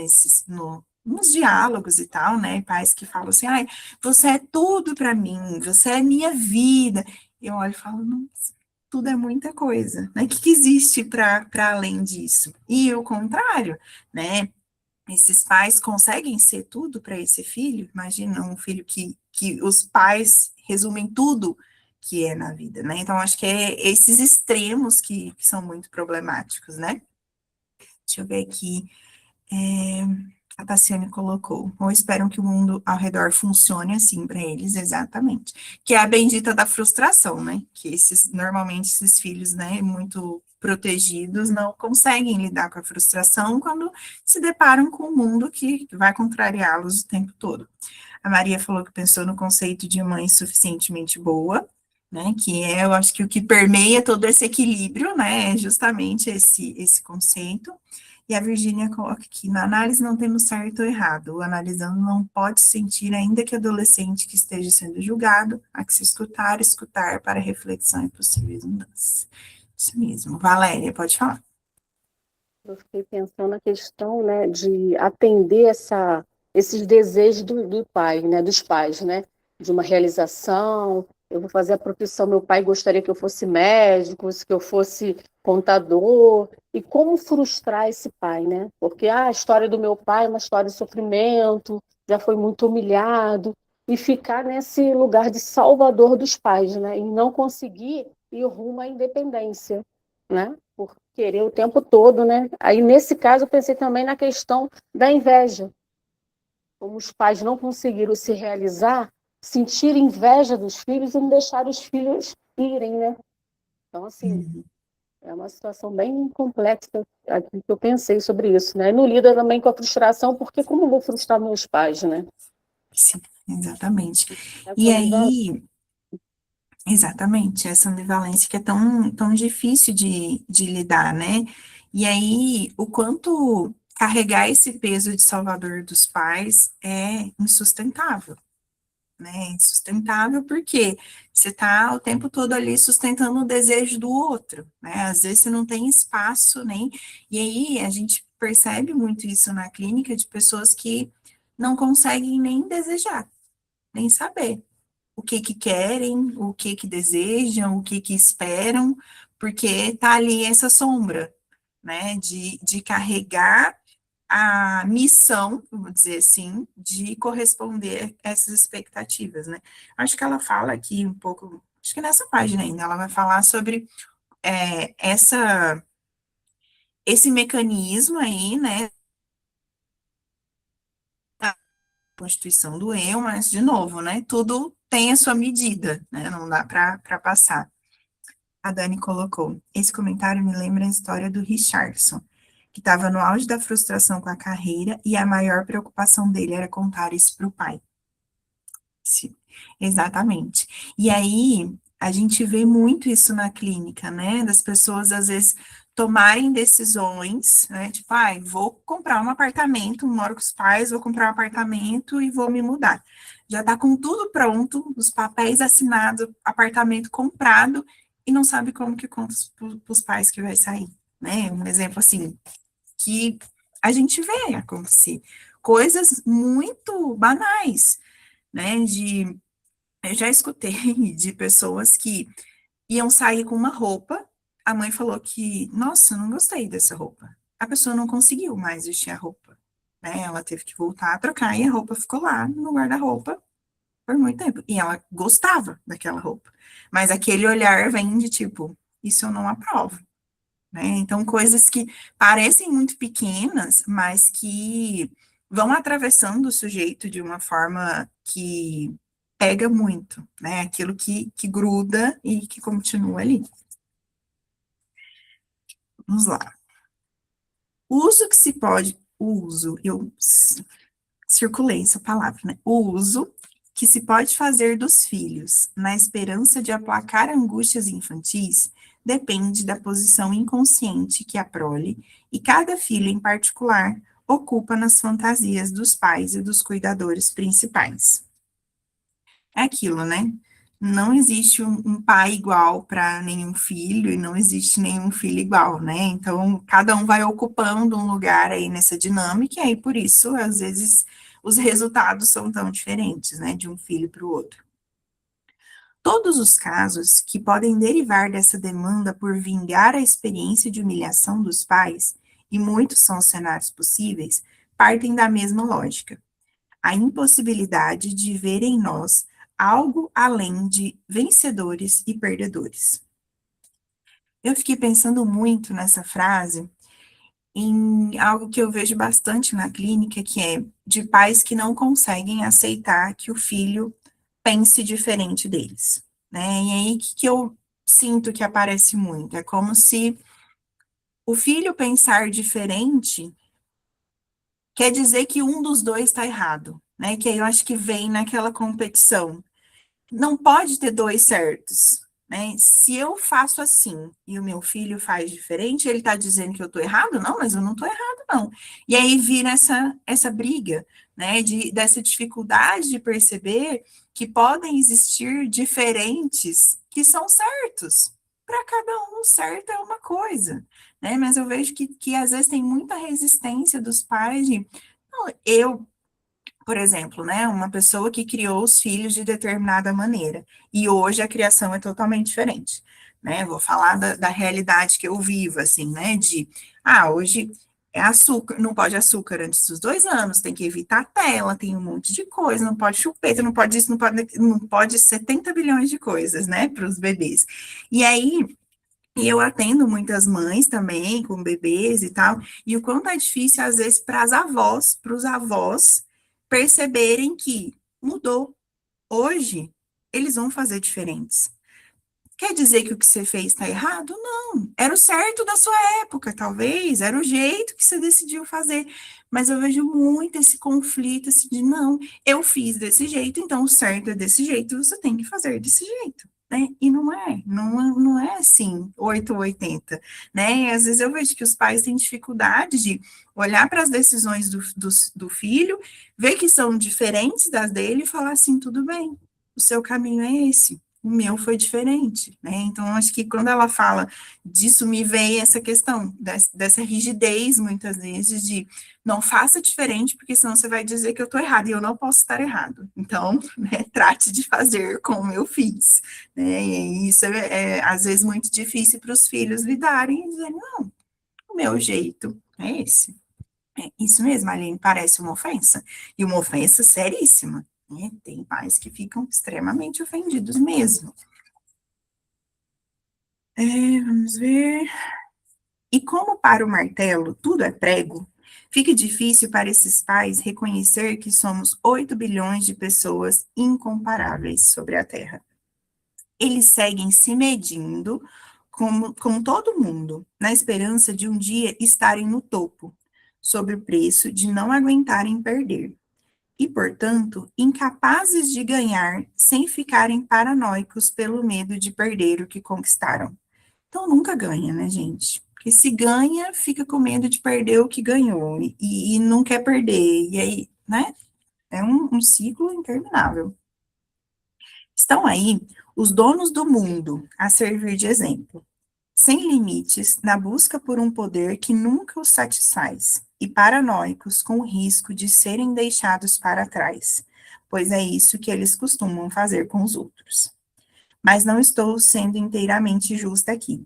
nos diálogos e tal, né, pais que falam assim, ai, você é tudo para mim, você é minha vida, eu olho e falo, nossa, tudo é muita coisa, né, o que existe para além disso? E o contrário, né, esses pais conseguem ser tudo para esse filho? Imagina um filho que os pais resumem tudo que é na vida, né? Então, acho que é esses extremos que são muito problemáticos, né? Deixa eu ver aqui. A Tassiane colocou, ou esperam que o mundo ao redor funcione assim para eles, exatamente. Que é a bendita da frustração, né? Que normalmente esses filhos, né, muito protegidos, não conseguem lidar com a frustração quando se deparam com um mundo que vai contrariá-los o tempo todo. A Maria falou que pensou no conceito de mãe suficientemente boa, né? Que é, eu acho que o que permeia todo esse equilíbrio, né? É justamente esse conceito. E a Virgínia coloca aqui, na análise não temos certo ou errado, o analisando não pode sentir, ainda que adolescente que esteja sendo julgado, há que se escutar para reflexão e possíveis mudanças. Isso mesmo. Valéria, pode falar. Eu fiquei pensando na questão, né, de atender esses desejos do pai, né, dos pais, né, de uma realização. Eu vou fazer a profissão, meu pai gostaria que eu fosse médico, que eu fosse contador, e como frustrar esse pai, né? Porque a história do meu pai é uma história de sofrimento, já foi muito humilhado, e ficar nesse lugar de salvador dos pais, né? E não conseguir ir rumo à independência, né? Por querer o tempo todo, né? Aí, nesse caso, eu pensei também na questão da inveja. Como os pais não conseguiram se realizar, sentir inveja dos filhos e não deixar os filhos irem, né? Então, assim, é uma situação bem complexa aqui que eu pensei sobre isso, né? E não lida também com a frustração, porque como eu vou frustrar meus pais, né? Sim, exatamente. E aí, exatamente, essa ambivalência que é tão difícil de lidar, né? E aí, o quanto carregar esse peso de salvador dos pais é insustentável, né? Insustentável porque você está o tempo todo ali sustentando o desejo do outro, né? Às vezes você não tem espaço nem. E aí a gente percebe muito isso na clínica de pessoas que não conseguem nem desejar, nem saber o que que querem, o que que desejam, o que que esperam, porque tá ali essa sombra, né, de carregar a missão, vamos dizer assim, de corresponder a essas expectativas, né. Acho que ela fala aqui um pouco, acho que nessa página ainda, ela vai falar sobre esse mecanismo aí, né, da constituição do eu, mas, de novo, né, tudo tem a sua medida, né, não dá para passar. A Dani colocou, esse comentário me lembra a história do Richardson, que estava no auge da frustração com a carreira e a maior preocupação dele era contar isso para o pai. Sim, exatamente. E aí, a gente vê muito isso na clínica, né? Das pessoas, às vezes, tomarem decisões, né? Tipo, ai, vou comprar um apartamento, moro com os pais, vou comprar um apartamento e vou me mudar. Já tá com tudo pronto, os papéis assinados, apartamento comprado, e não sabe como que conta para os pais que vai sair, né? Um exemplo, assim, que a gente vê acontecer. Coisas muito banais, né? Eu já escutei de pessoas que iam sair com uma roupa, a mãe falou que, nossa, não gostei dessa roupa. A pessoa não conseguiu mais vestir a roupa, né? Ela teve que voltar a trocar e a roupa ficou lá no guarda-roupa por muito tempo. E ela gostava daquela roupa. Mas aquele olhar vem de tipo, isso eu não aprovo, né? Então, coisas que parecem muito pequenas, mas que vão atravessando o sujeito de uma forma que pega muito, né? Aquilo que gruda e que continua ali. Vamos lá. O uso que se pode, o uso, eu circulei essa palavra, né? O uso que se pode fazer dos filhos, na esperança de aplacar angústias infantis, depende da posição inconsciente que a prole, e cada filho em particular, ocupa nas fantasias dos pais e dos cuidadores principais. É aquilo, né? Não existe um pai igual para nenhum filho e não existe nenhum filho igual, né? Então, cada um vai ocupando um lugar aí nessa dinâmica, e aí por isso, às vezes, os resultados são tão diferentes, né, de um filho para o outro. Todos os casos que podem derivar dessa demanda por vingar a experiência de humilhação dos pais, e muitos são os cenários possíveis, partem da mesma lógica. A impossibilidade de ver em nós algo além de vencedores e perdedores. Eu fiquei pensando muito nessa frase em algo que eu vejo bastante na clínica, que é de pais que não conseguem aceitar que o filho pense diferente deles, né? E aí que eu sinto que aparece muito, é como se o filho pensar diferente quer dizer que um dos dois está errado, né? Que aí eu acho que vem naquela competição. Não pode ter dois certos, né? Se eu faço assim e o meu filho faz diferente, ele está dizendo que eu estou errado? Não, mas eu não estou errado, não. E aí vira essa briga, né? Dessa dificuldade de perceber que podem existir diferentes que são certos. Para cada um, certo é uma coisa, né? Mas eu vejo que às vezes tem muita resistência dos pais de, não, por exemplo, né, uma pessoa que criou os filhos de determinada maneira, e hoje a criação é totalmente diferente, né, vou falar da realidade que eu vivo, assim, né, hoje é açúcar, não pode açúcar antes dos 2 anos, tem que evitar tela, tem um monte de coisa, não pode chupeta, não pode isso, não pode 70 bilhões de coisas, né, para os bebês, e aí, e eu atendo muitas mães também, com bebês e tal, e o quanto é difícil, às vezes, para os avós, perceberem que mudou. Hoje, eles vão fazer diferentes. Quer dizer que o que você fez está errado? Não. Era o certo da sua época, talvez, era o jeito que você decidiu fazer. Mas eu vejo muito esse conflito, assim, de não, eu fiz desse jeito, então o certo é desse jeito, você tem que fazer desse jeito. Né? E não é assim, 8 ou 80, né? E às vezes eu vejo que os pais têm dificuldade de olhar para as decisões do filho, ver que são diferentes das dele e falar assim, tudo bem, o seu caminho é esse, o meu foi diferente, né? Então, acho que quando ela fala disso, me veio essa questão dessa rigidez, muitas vezes, de não faça diferente, porque senão você vai dizer que eu estou errado, e eu não posso estar errado. Então, né, trate de fazer como eu fiz, né? E isso é às vezes, muito difícil para os filhos lidarem e dizer, não, o meu jeito é esse. É isso mesmo, Aline, parece uma ofensa, e uma ofensa seríssima, né? Tem pais que ficam extremamente ofendidos mesmo. Vamos ver. E como para o martelo tudo é prego, fica difícil para esses pais reconhecer que somos 8 bilhões de pessoas incomparáveis sobre a Terra. Eles seguem se medindo com todo mundo, na esperança de um dia estarem no topo, sob o preço de não aguentarem perder. E, portanto, incapazes de ganhar sem ficarem paranoicos pelo medo de perder o que conquistaram. Então, nunca ganha, né, gente? Porque se ganha, fica com medo de perder o que ganhou e não quer perder. E aí, né? É um ciclo interminável. Estão aí os donos do mundo a servir de exemplo, sem limites, na busca por um poder que nunca os satisfaz, e paranoicos com o risco de serem deixados para trás, pois é isso que eles costumam fazer com os outros. Mas não estou sendo inteiramente justa aqui.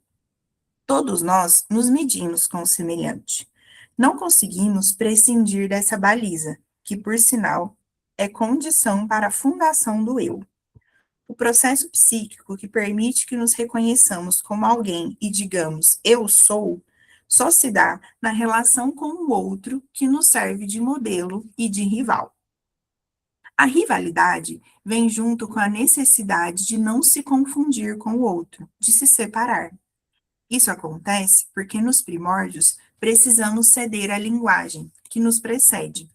Todos nós nos medimos com o semelhante. Não conseguimos prescindir dessa baliza, que, por sinal, é condição para a fundação do eu. O processo psíquico que permite que nos reconheçamos como alguém e digamos eu sou, só se dá na relação com o outro que nos serve de modelo e de rival. A rivalidade vem junto com a necessidade de não se confundir com o outro, de se separar. Isso acontece porque nos primórdios precisamos ceder à linguagem que nos precede,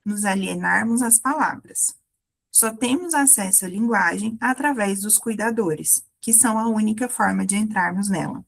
nos alienarmos às palavras. Só temos acesso à linguagem através dos cuidadores, que são a única forma de entrarmos nela.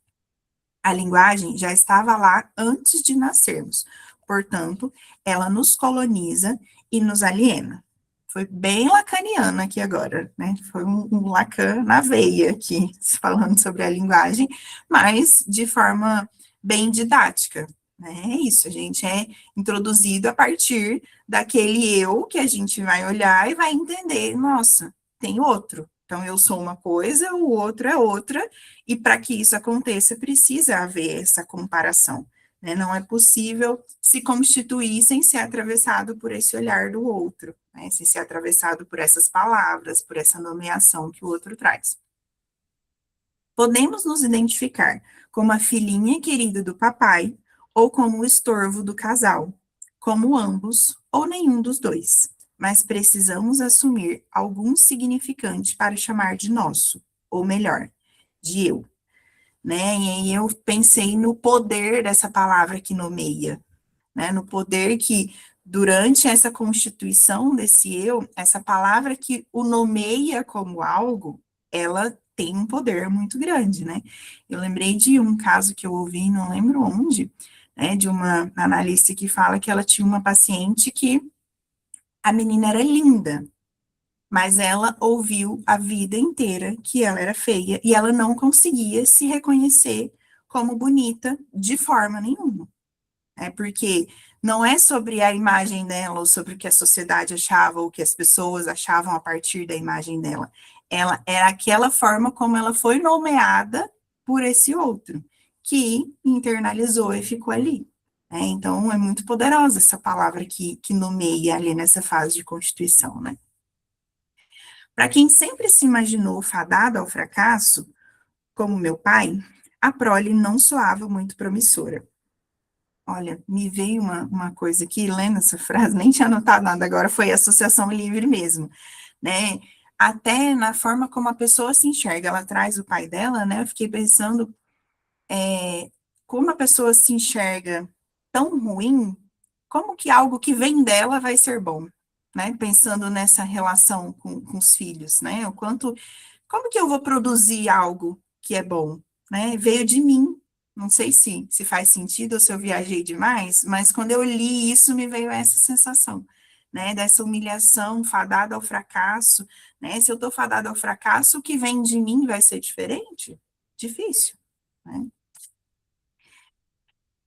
A linguagem já estava lá antes de nascermos, portanto, ela nos coloniza e nos aliena. Foi bem lacaniana aqui agora, né? Foi um Lacan na veia aqui, falando sobre a linguagem, mas de forma bem didática, né? É isso, a gente é introduzido a partir daquele eu que a gente vai olhar e vai entender, nossa, tem outro. Então, eu sou uma coisa, o outro é outra, e para que isso aconteça, precisa haver essa comparação, né? Não é possível se constituir sem ser atravessado por esse olhar do outro, né? Sem ser atravessado por essas palavras, por essa nomeação que o outro traz. Podemos nos identificar como a filhinha querida do papai, ou como o estorvo do casal, como ambos ou nenhum dos dois, mas precisamos assumir algum significante para chamar de nosso, ou melhor, de eu, né? E aí eu pensei no poder dessa palavra que nomeia, né? No poder que, durante essa constituição desse eu, essa palavra que o nomeia como algo, ela tem um poder muito grande, né? Eu lembrei de um caso que eu ouvi, não lembro onde, né, de uma analista que fala que ela tinha uma paciente que a menina era linda, mas ela ouviu a vida inteira que ela era feia e ela não conseguia se reconhecer como bonita de forma nenhuma. Porque não é sobre a imagem dela ou sobre o que a sociedade achava ou o que as pessoas achavam a partir da imagem dela. Ela era aquela forma como ela foi nomeada por esse outro, que internalizou e ficou ali. Então, é muito poderosa essa palavra que nomeia ali nessa fase de constituição, né? Para quem sempre se imaginou fadado ao fracasso, como meu pai, a prole não soava muito promissora. Olha, me veio uma coisa aqui, lendo essa frase, nem tinha anotado nada agora, foi associação livre mesmo, né? Até na forma como a pessoa se enxerga, ela traz o pai dela, né? Eu fiquei pensando, como a pessoa se enxerga tão ruim, como que algo que vem dela vai ser bom, né? Pensando nessa relação com os filhos, né? Como que eu vou produzir algo que é bom, né? Veio de mim. Não sei se faz sentido ou se eu viajei demais, mas quando eu li isso, me veio essa sensação, né, dessa humilhação, fadada ao fracasso, né? Se eu estou fadada ao fracasso, o que vem de mim vai ser diferente? Difícil, né?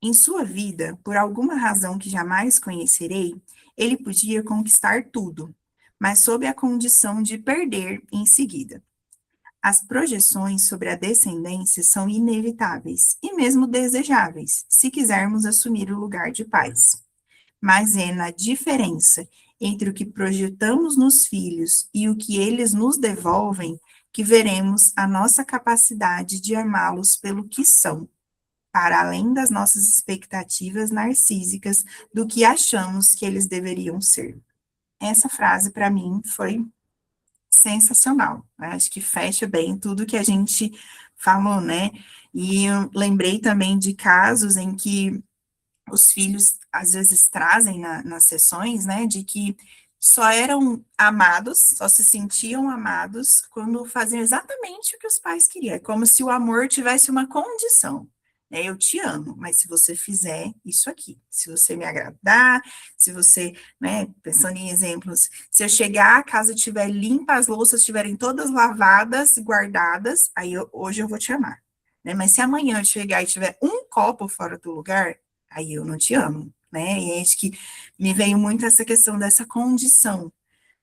Em sua vida, por alguma razão que jamais conhecerei, ele podia conquistar tudo, mas sob a condição de perder em seguida. As projeções sobre a descendência são inevitáveis e mesmo desejáveis, se quisermos assumir o lugar de pais. Mas é na diferença entre o que projetamos nos filhos e o que eles nos devolvem que veremos a nossa capacidade de amá-los pelo que são, para além das nossas expectativas narcísicas do que achamos que eles deveriam ser. Essa frase, para mim, foi sensacional, né? Acho que fecha bem tudo que a gente falou, né? E eu lembrei também de casos em que os filhos, às vezes, trazem nas sessões, né, de que só eram amados, só se sentiam amados quando faziam exatamente o que os pais queriam. É como se o amor tivesse uma condição, né? Eu te amo, mas se você fizer isso aqui, se você me agradar, se você, né, pensando em exemplos, se eu chegar, a casa estiver limpa, as louças estiverem todas lavadas, guardadas, aí hoje eu vou te amar, né? Mas se amanhã eu chegar e tiver um copo fora do lugar, aí eu não te amo, né? E acho que me veio muito essa questão dessa condição,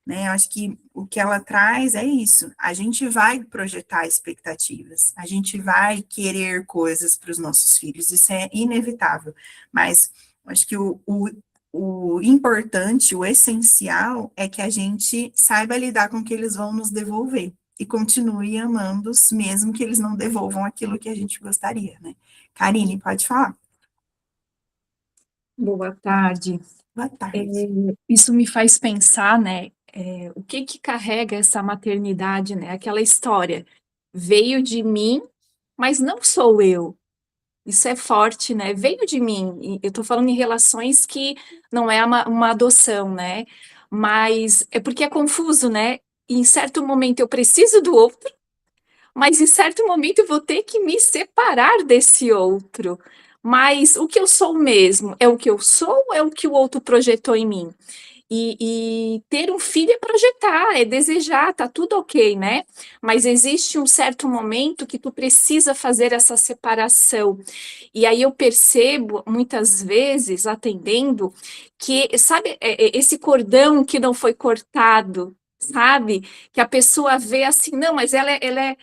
né? Eu acho que o que ela traz é isso. A gente vai projetar expectativas, a gente vai querer coisas para os nossos filhos, isso é inevitável. Mas eu acho que o importante, o essencial, é que a gente saiba lidar com o que eles vão nos devolver e continue amando-os, mesmo que eles não devolvam aquilo que a gente gostaria, né? Karine, pode falar. Boa tarde. Boa tarde. Isso me faz pensar, né, o que carrega essa maternidade, né? Aquela história, veio de mim, mas não sou eu. Isso é forte, né? Veio de mim. E eu tô falando em relações que não é uma adoção, né? Mas é porque é confuso, né? Em certo momento eu preciso do outro, mas em certo momento eu vou ter que me separar desse outro. Mas o que eu sou mesmo? É o que eu sou ou é o que o outro projetou em mim? E ter um filho é projetar, é desejar, tá tudo ok, né? Mas existe um certo momento que tu precisa fazer essa separação. E aí eu percebo, muitas vezes, atendendo, que, sabe, esse cordão que não foi cortado, sabe? Que a pessoa vê assim, não, mas ela é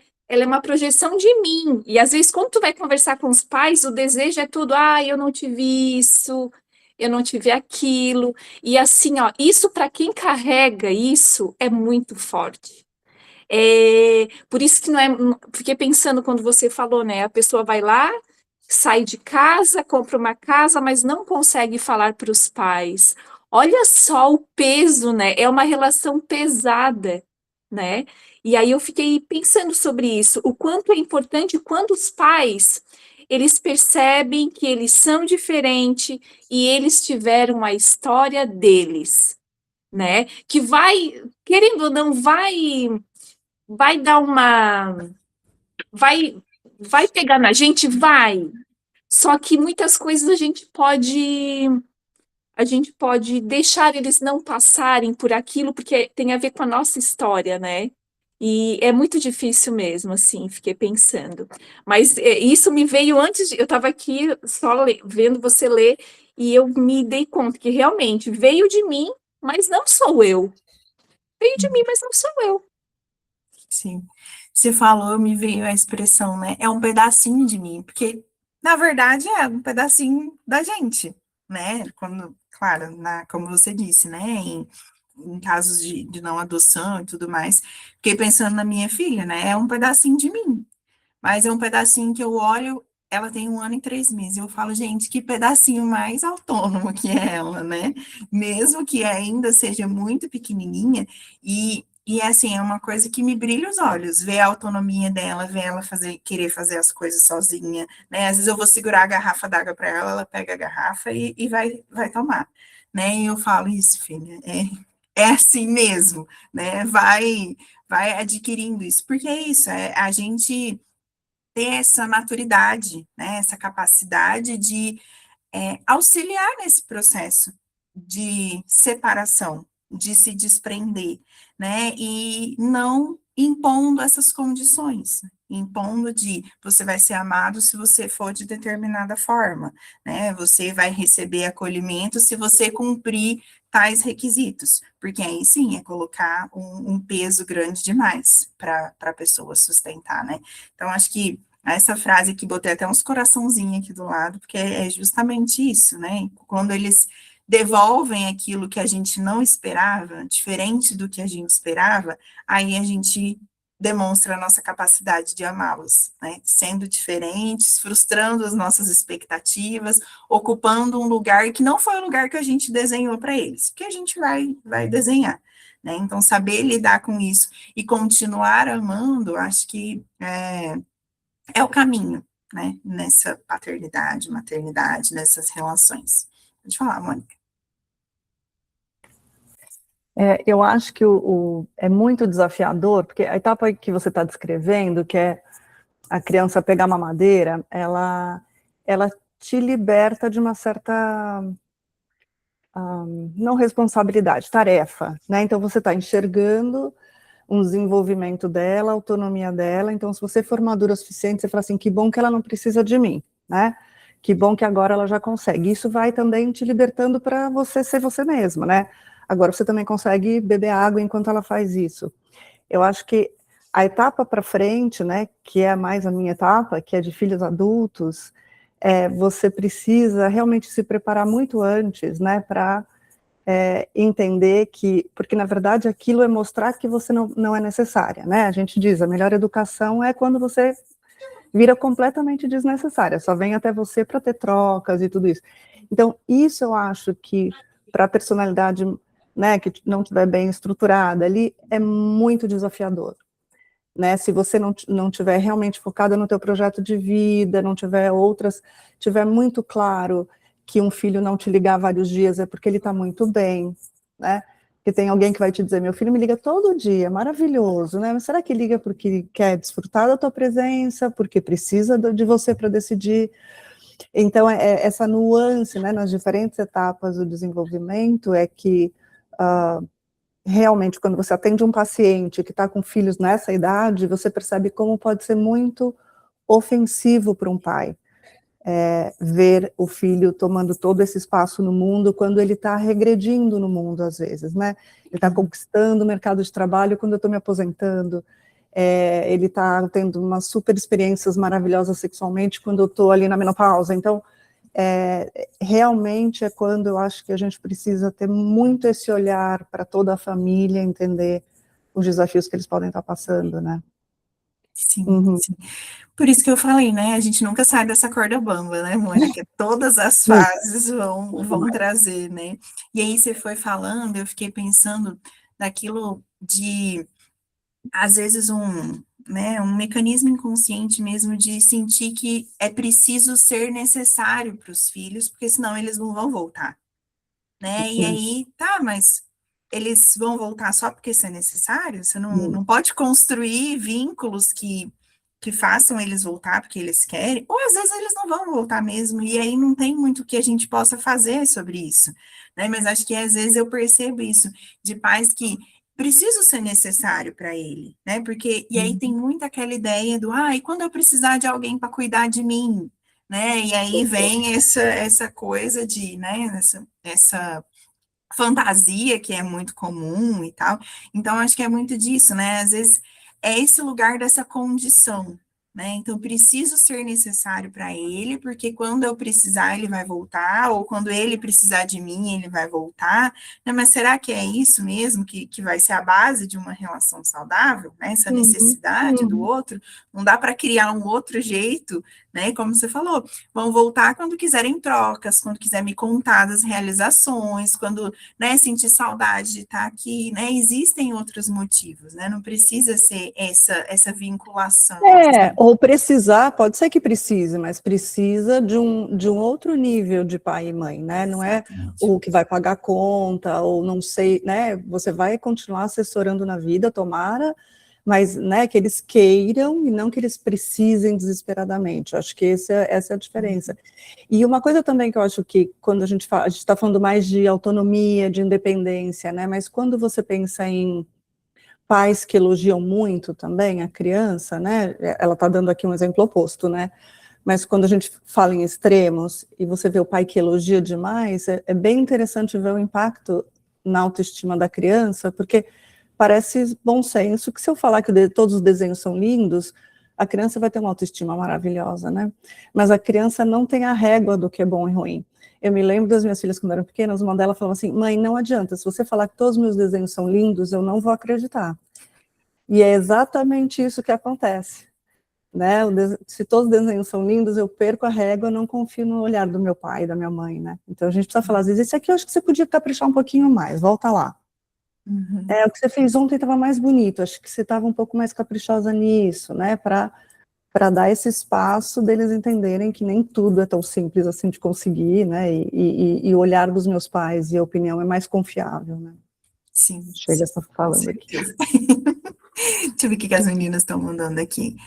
uma projeção de mim. E às vezes, quando tu vai conversar com os pais, o desejo é tudo, eu não tive isso, eu não tive aquilo. E assim, ó, isso para quem carrega isso é muito forte. Por isso que não é. Fiquei pensando quando você falou, né? A pessoa vai lá, sai de casa, compra uma casa, mas não consegue falar para os pais. Olha só o peso, né? É uma relação pesada, né? E aí eu fiquei pensando sobre isso, o quanto é importante quando os pais eles percebem que eles são diferentes e eles tiveram a história deles, né? Que vai, querendo ou não, vai dar vai vai pegar na gente, vai. Só que muitas coisas a gente pode deixar eles não passarem por aquilo, porque tem a ver com a nossa história, né? E é muito difícil mesmo, assim, fiquei pensando. Mas isso me veio eu estava aqui só vendo você ler, e eu me dei conta que realmente veio de mim, mas não sou eu. Veio de mim, mas não sou eu. Sim. Você falou, me veio a expressão, né? É um pedacinho de mim, porque, na verdade, é um pedacinho da gente, né? Quando, claro, como você disse, né? Em casos de não adoção e tudo mais, fiquei pensando na minha filha, né? É um pedacinho de mim, mas é um pedacinho que eu olho, ela tem 1 ano e 3 meses, eu falo, gente, que pedacinho mais autônomo que é ela, né? Mesmo que ainda seja muito pequenininha, e assim, é uma coisa que me brilha os olhos, ver a autonomia dela, ver ela querer fazer as coisas sozinha, né? Às vezes eu vou segurar a garrafa d'água para ela, ela pega a garrafa e vai tomar, né? E eu falo, isso, filha, é assim mesmo, né? Vai adquirindo isso, porque é isso, a gente ter essa maturidade, né, essa capacidade de auxiliar nesse processo de separação, de se desprender, né, e não impondo essas condições, impondo de você vai ser amado se você for de determinada forma, né, você vai receber acolhimento se você cumprir tais requisitos, porque aí sim é colocar um peso grande demais para a pessoa sustentar, né, então acho que essa frase aqui, botei até uns coraçãozinhos aqui do lado, porque é justamente isso, né, quando eles devolvem aquilo que a gente não esperava, diferente do que a gente esperava, aí a gente demonstra a nossa capacidade de amá-los, né? Sendo diferentes, frustrando as nossas expectativas, ocupando um lugar que não foi o lugar que a gente desenhou para eles, que a gente vai desenhar, né? Então, saber lidar com isso e continuar amando, acho que é o caminho, né? Nessa paternidade, maternidade, nessas relações. Pode falar, Mônica. Eu acho que é muito desafiador, porque a etapa que você está descrevendo, que é a criança pegar uma mamadeira, ela te liberta de uma certa, não responsabilidade, tarefa, né? Então você está enxergando um desenvolvimento dela, autonomia dela, então se você for madura o suficiente, você fala assim, que bom que ela não precisa de mim, né? Que bom que agora ela já consegue. Isso vai também te libertando para você ser você mesma, né? Agora você também consegue beber água enquanto ela faz isso. Eu acho que a etapa para frente, né, que é mais a minha etapa, que é de filhos adultos, você precisa realmente se preparar muito antes, né, para entender que, porque na verdade aquilo é mostrar que você não é necessária, né? A gente diz, a melhor educação é quando você vira completamente desnecessária, só vem até você para ter trocas e tudo isso. Então, isso eu acho que para a personalidade, né, que não estiver bem estruturada ali, é muito desafiador, né, se você não tiver realmente focada no teu projeto de vida, não tiver tiver muito claro que um filho não te ligar vários dias é porque ele está muito bem, né, que tem alguém que vai te dizer, meu filho me liga todo dia, maravilhoso, né, mas será que liga porque quer desfrutar da tua presença, porque precisa de você para decidir? Então, essa nuance, né, nas diferentes etapas do desenvolvimento é que, realmente, quando você atende um paciente que está com filhos nessa idade, você percebe como pode ser muito ofensivo para um pai, ver o filho tomando todo esse espaço no mundo quando ele está regredindo no mundo, às vezes, né? Ele está conquistando o mercado de trabalho quando eu estou me aposentando, ele está tendo umas super experiências maravilhosas sexualmente quando eu estou ali na menopausa. Então, realmente é quando eu acho que a gente precisa ter muito esse olhar para toda a família, entender os desafios que eles podem estar passando, né? Sim, sim. Por isso que eu falei, né, a gente nunca sai dessa corda bamba, né, Mônica? Todas as fases vão trazer, né? E aí você foi falando, eu fiquei pensando naquilo de, às vezes, um mecanismo inconsciente mesmo de sentir que é preciso ser necessário para os filhos, porque senão eles não vão voltar, né? E aí, tá, mas eles vão voltar só porque isso é necessário? Você não pode construir vínculos que façam eles voltar porque eles querem, ou às vezes eles não vão voltar mesmo, e aí não tem muito que a gente possa fazer sobre isso, né? Mas acho que às vezes eu percebo isso de pais que preciso ser necessário para ele, né? Porque, e aí tem muito aquela ideia do, e quando eu precisar de alguém para cuidar de mim, né? E aí vem essa coisa de, né, essa fantasia que é muito comum e tal. Então, acho que é muito disso, né? Às vezes é esse lugar dessa condição, né? Então, preciso ser necessário para ele, porque quando eu precisar, ele vai voltar, ou quando ele precisar de mim, ele vai voltar, né? Mas será que é isso mesmo que vai ser a base de uma relação saudável, né? Essa necessidade do outro? Não dá para criar um outro jeito, né? Como você falou, vão voltar quando quiserem trocas, quando quiser me contar das realizações, quando, né, sentir saudade de estar aqui, né? Existem outros motivos, né? Não precisa ser essa vinculação. Ou precisar, pode ser que precise, mas precisa de um outro nível de pai e mãe, né? Não é o que vai pagar a conta, ou não sei, né? Você vai continuar assessorando na vida, tomara, mas, né, que eles queiram e não que eles precisem desesperadamente. Eu acho que essa é a diferença. E uma coisa também que eu acho que, quando a gente está falando mais de autonomia, de independência, né, mas quando você pensa em pais que elogiam muito também a criança, né, ela está dando aqui um exemplo oposto, né, mas quando a gente fala em extremos, e você vê o pai que elogia demais, é bem interessante ver o impacto na autoestima da criança, porque parece bom senso que se eu falar que todos os desenhos são lindos, a criança vai ter uma autoestima maravilhosa, né? Mas a criança não tem a régua do que é bom e ruim. Eu me lembro das minhas filhas quando eram pequenas, uma delas falava assim, mãe, não adianta, se você falar que todos os meus desenhos são lindos, eu não vou acreditar. E é exatamente isso que acontece, né? Se todos os desenhos são lindos, eu perco a régua, eu não confio no olhar do meu pai, da minha mãe, né? Então a gente precisa falar, às vezes, esse aqui eu acho que você podia caprichar um pouquinho mais, volta lá. O que você fez ontem estava mais bonito, acho que você estava um pouco mais caprichosa nisso, né, para dar esse espaço deles entenderem que nem tudo é tão simples assim de conseguir, né, e o olhar dos meus pais e a opinião é mais confiável, né. Sim. Chega a estar falando aqui. Deixa eu ver o que as meninas estão mandando aqui.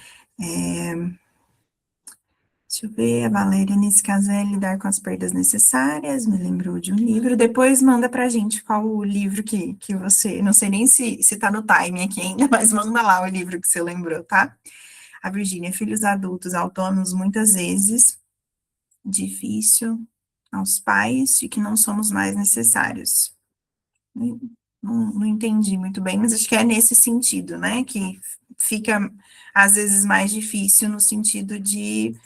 Deixa eu ver, a Valéria, nesse caso, é lidar com as perdas necessárias, me lembrou de um livro, depois manda pra gente qual o livro que você, não sei nem se tá no time aqui ainda, mas manda lá o livro que você lembrou, tá? A Virgínia, filhos adultos autônomos, muitas vezes, difícil aos pais de que não somos mais necessários. Não entendi muito bem, mas acho que é nesse sentido, né, que fica, às vezes, mais difícil no sentido de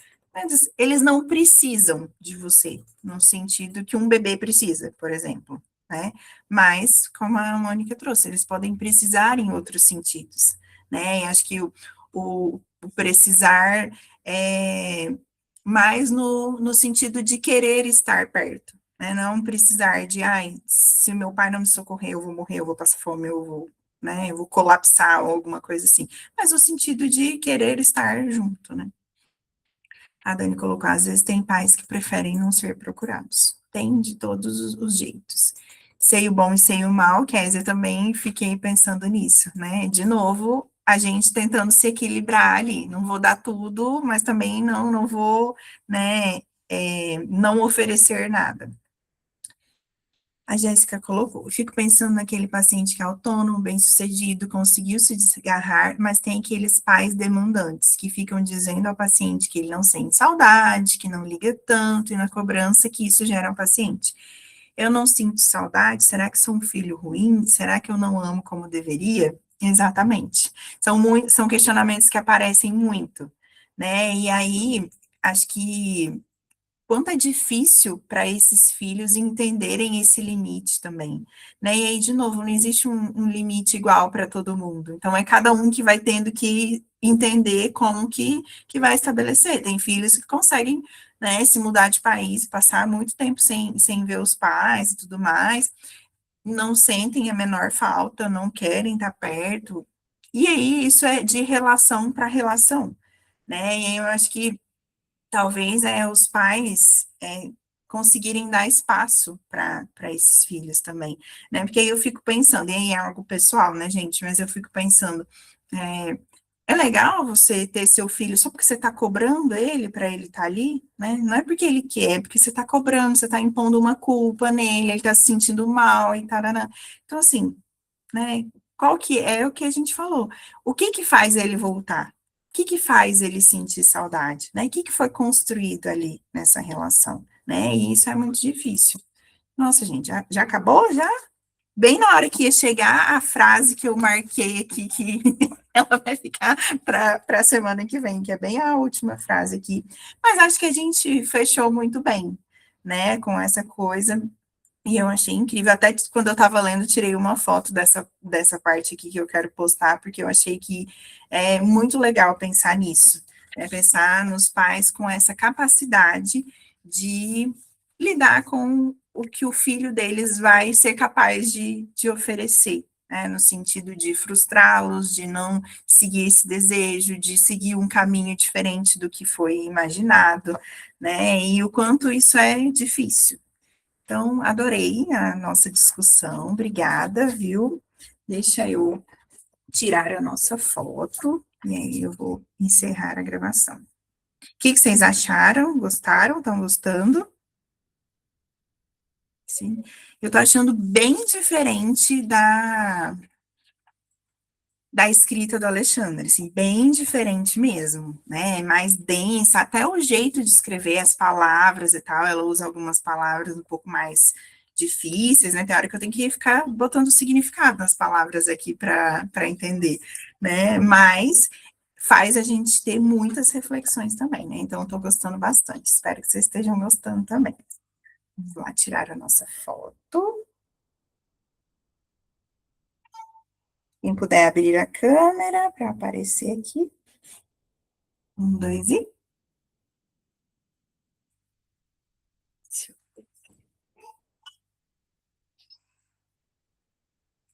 eles não precisam de você, no sentido que um bebê precisa, por exemplo, né? Mas, como a Mônica trouxe, eles podem precisar em outros sentidos, né? E acho que o precisar é mais no sentido de querer estar perto, né? Não precisar de, se meu pai não me socorrer, eu vou morrer, eu vou passar fome, eu vou, né? Eu vou colapsar ou alguma coisa assim. Mas no sentido de querer estar junto, né? A Dani colocou, às vezes tem pais que preferem não ser procurados. Tem de todos os jeitos. Sei o bom e sei o mal, Kézia, também fiquei pensando nisso, né? De novo, a gente tentando se equilibrar ali. Não vou dar tudo, mas também não vou, né, não oferecer nada. A Jéssica colocou, eu fico pensando naquele paciente que é autônomo, bem-sucedido, conseguiu se desgarrar, mas tem aqueles pais demandantes que ficam dizendo ao paciente que ele não sente saudade, que não liga tanto, e na cobrança que isso gera ao paciente. Eu não sinto saudade, será que sou um filho ruim? Será que eu não amo como deveria? Exatamente. São questionamentos que aparecem muito, né? E aí, acho que quanto é difícil para esses filhos entenderem esse limite também, né? E aí, de novo, não existe um limite igual para todo mundo. Então, é cada um que vai tendo que entender como que vai estabelecer. Tem filhos que conseguem, né, se mudar de país, passar muito tempo sem ver os pais e tudo mais, não sentem a menor falta, não querem estar perto. E aí, isso é de relação para relação, né? E aí, eu acho que talvez os pais conseguirem dar espaço para esses filhos também, né? Porque aí eu fico pensando, e aí é algo pessoal, né, gente? Mas eu fico pensando, é legal você ter seu filho só porque você está cobrando ele para ele estar ali, né? Não é porque ele quer, é porque você está cobrando, você está impondo uma culpa nele, ele está se sentindo mal e tal. Então, assim, né? Qual que é o que a gente falou? O que faz ele voltar? O que faz ele sentir saudade, né? O que foi construído ali nessa relação, né? E isso é muito difícil. Nossa, gente, já acabou? Já? Bem na hora que ia chegar a frase que eu marquei aqui, que ela vai ficar para a semana que vem, que é bem a última frase aqui. Mas acho que a gente fechou muito bem, né? Com essa coisa. E eu achei incrível, até quando eu estava lendo, tirei uma foto dessa parte aqui que eu quero postar, porque eu achei que é muito legal pensar nisso, pensar nos pais com essa capacidade de lidar com o que o filho deles vai ser capaz de oferecer, né, no sentido de frustrá-los, de não seguir esse desejo, de seguir um caminho diferente do que foi imaginado, né, e o quanto isso é difícil. Então, adorei a nossa discussão, obrigada, viu? Deixa eu tirar a nossa foto, e aí eu vou encerrar a gravação. O que vocês acharam? Gostaram? Estão gostando? Sim. Eu tô achando bem diferente da escrita do Alexandre, assim, bem diferente mesmo, né? Mais densa, até o jeito de escrever as palavras e tal, ela usa algumas palavras um pouco mais difíceis, né? Tem hora que eu tenho que ficar botando significado nas palavras aqui para entender, né? Mas faz a gente ter muitas reflexões também, né? Então, eu tô gostando bastante. Espero que vocês estejam gostando também. Vamos lá tirar a nossa foto. Quem puder abrir a câmera para aparecer aqui. 1, 2 e.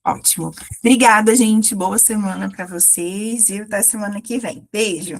Ótimo. Obrigada, gente. Boa semana para vocês e até semana que vem. Beijo.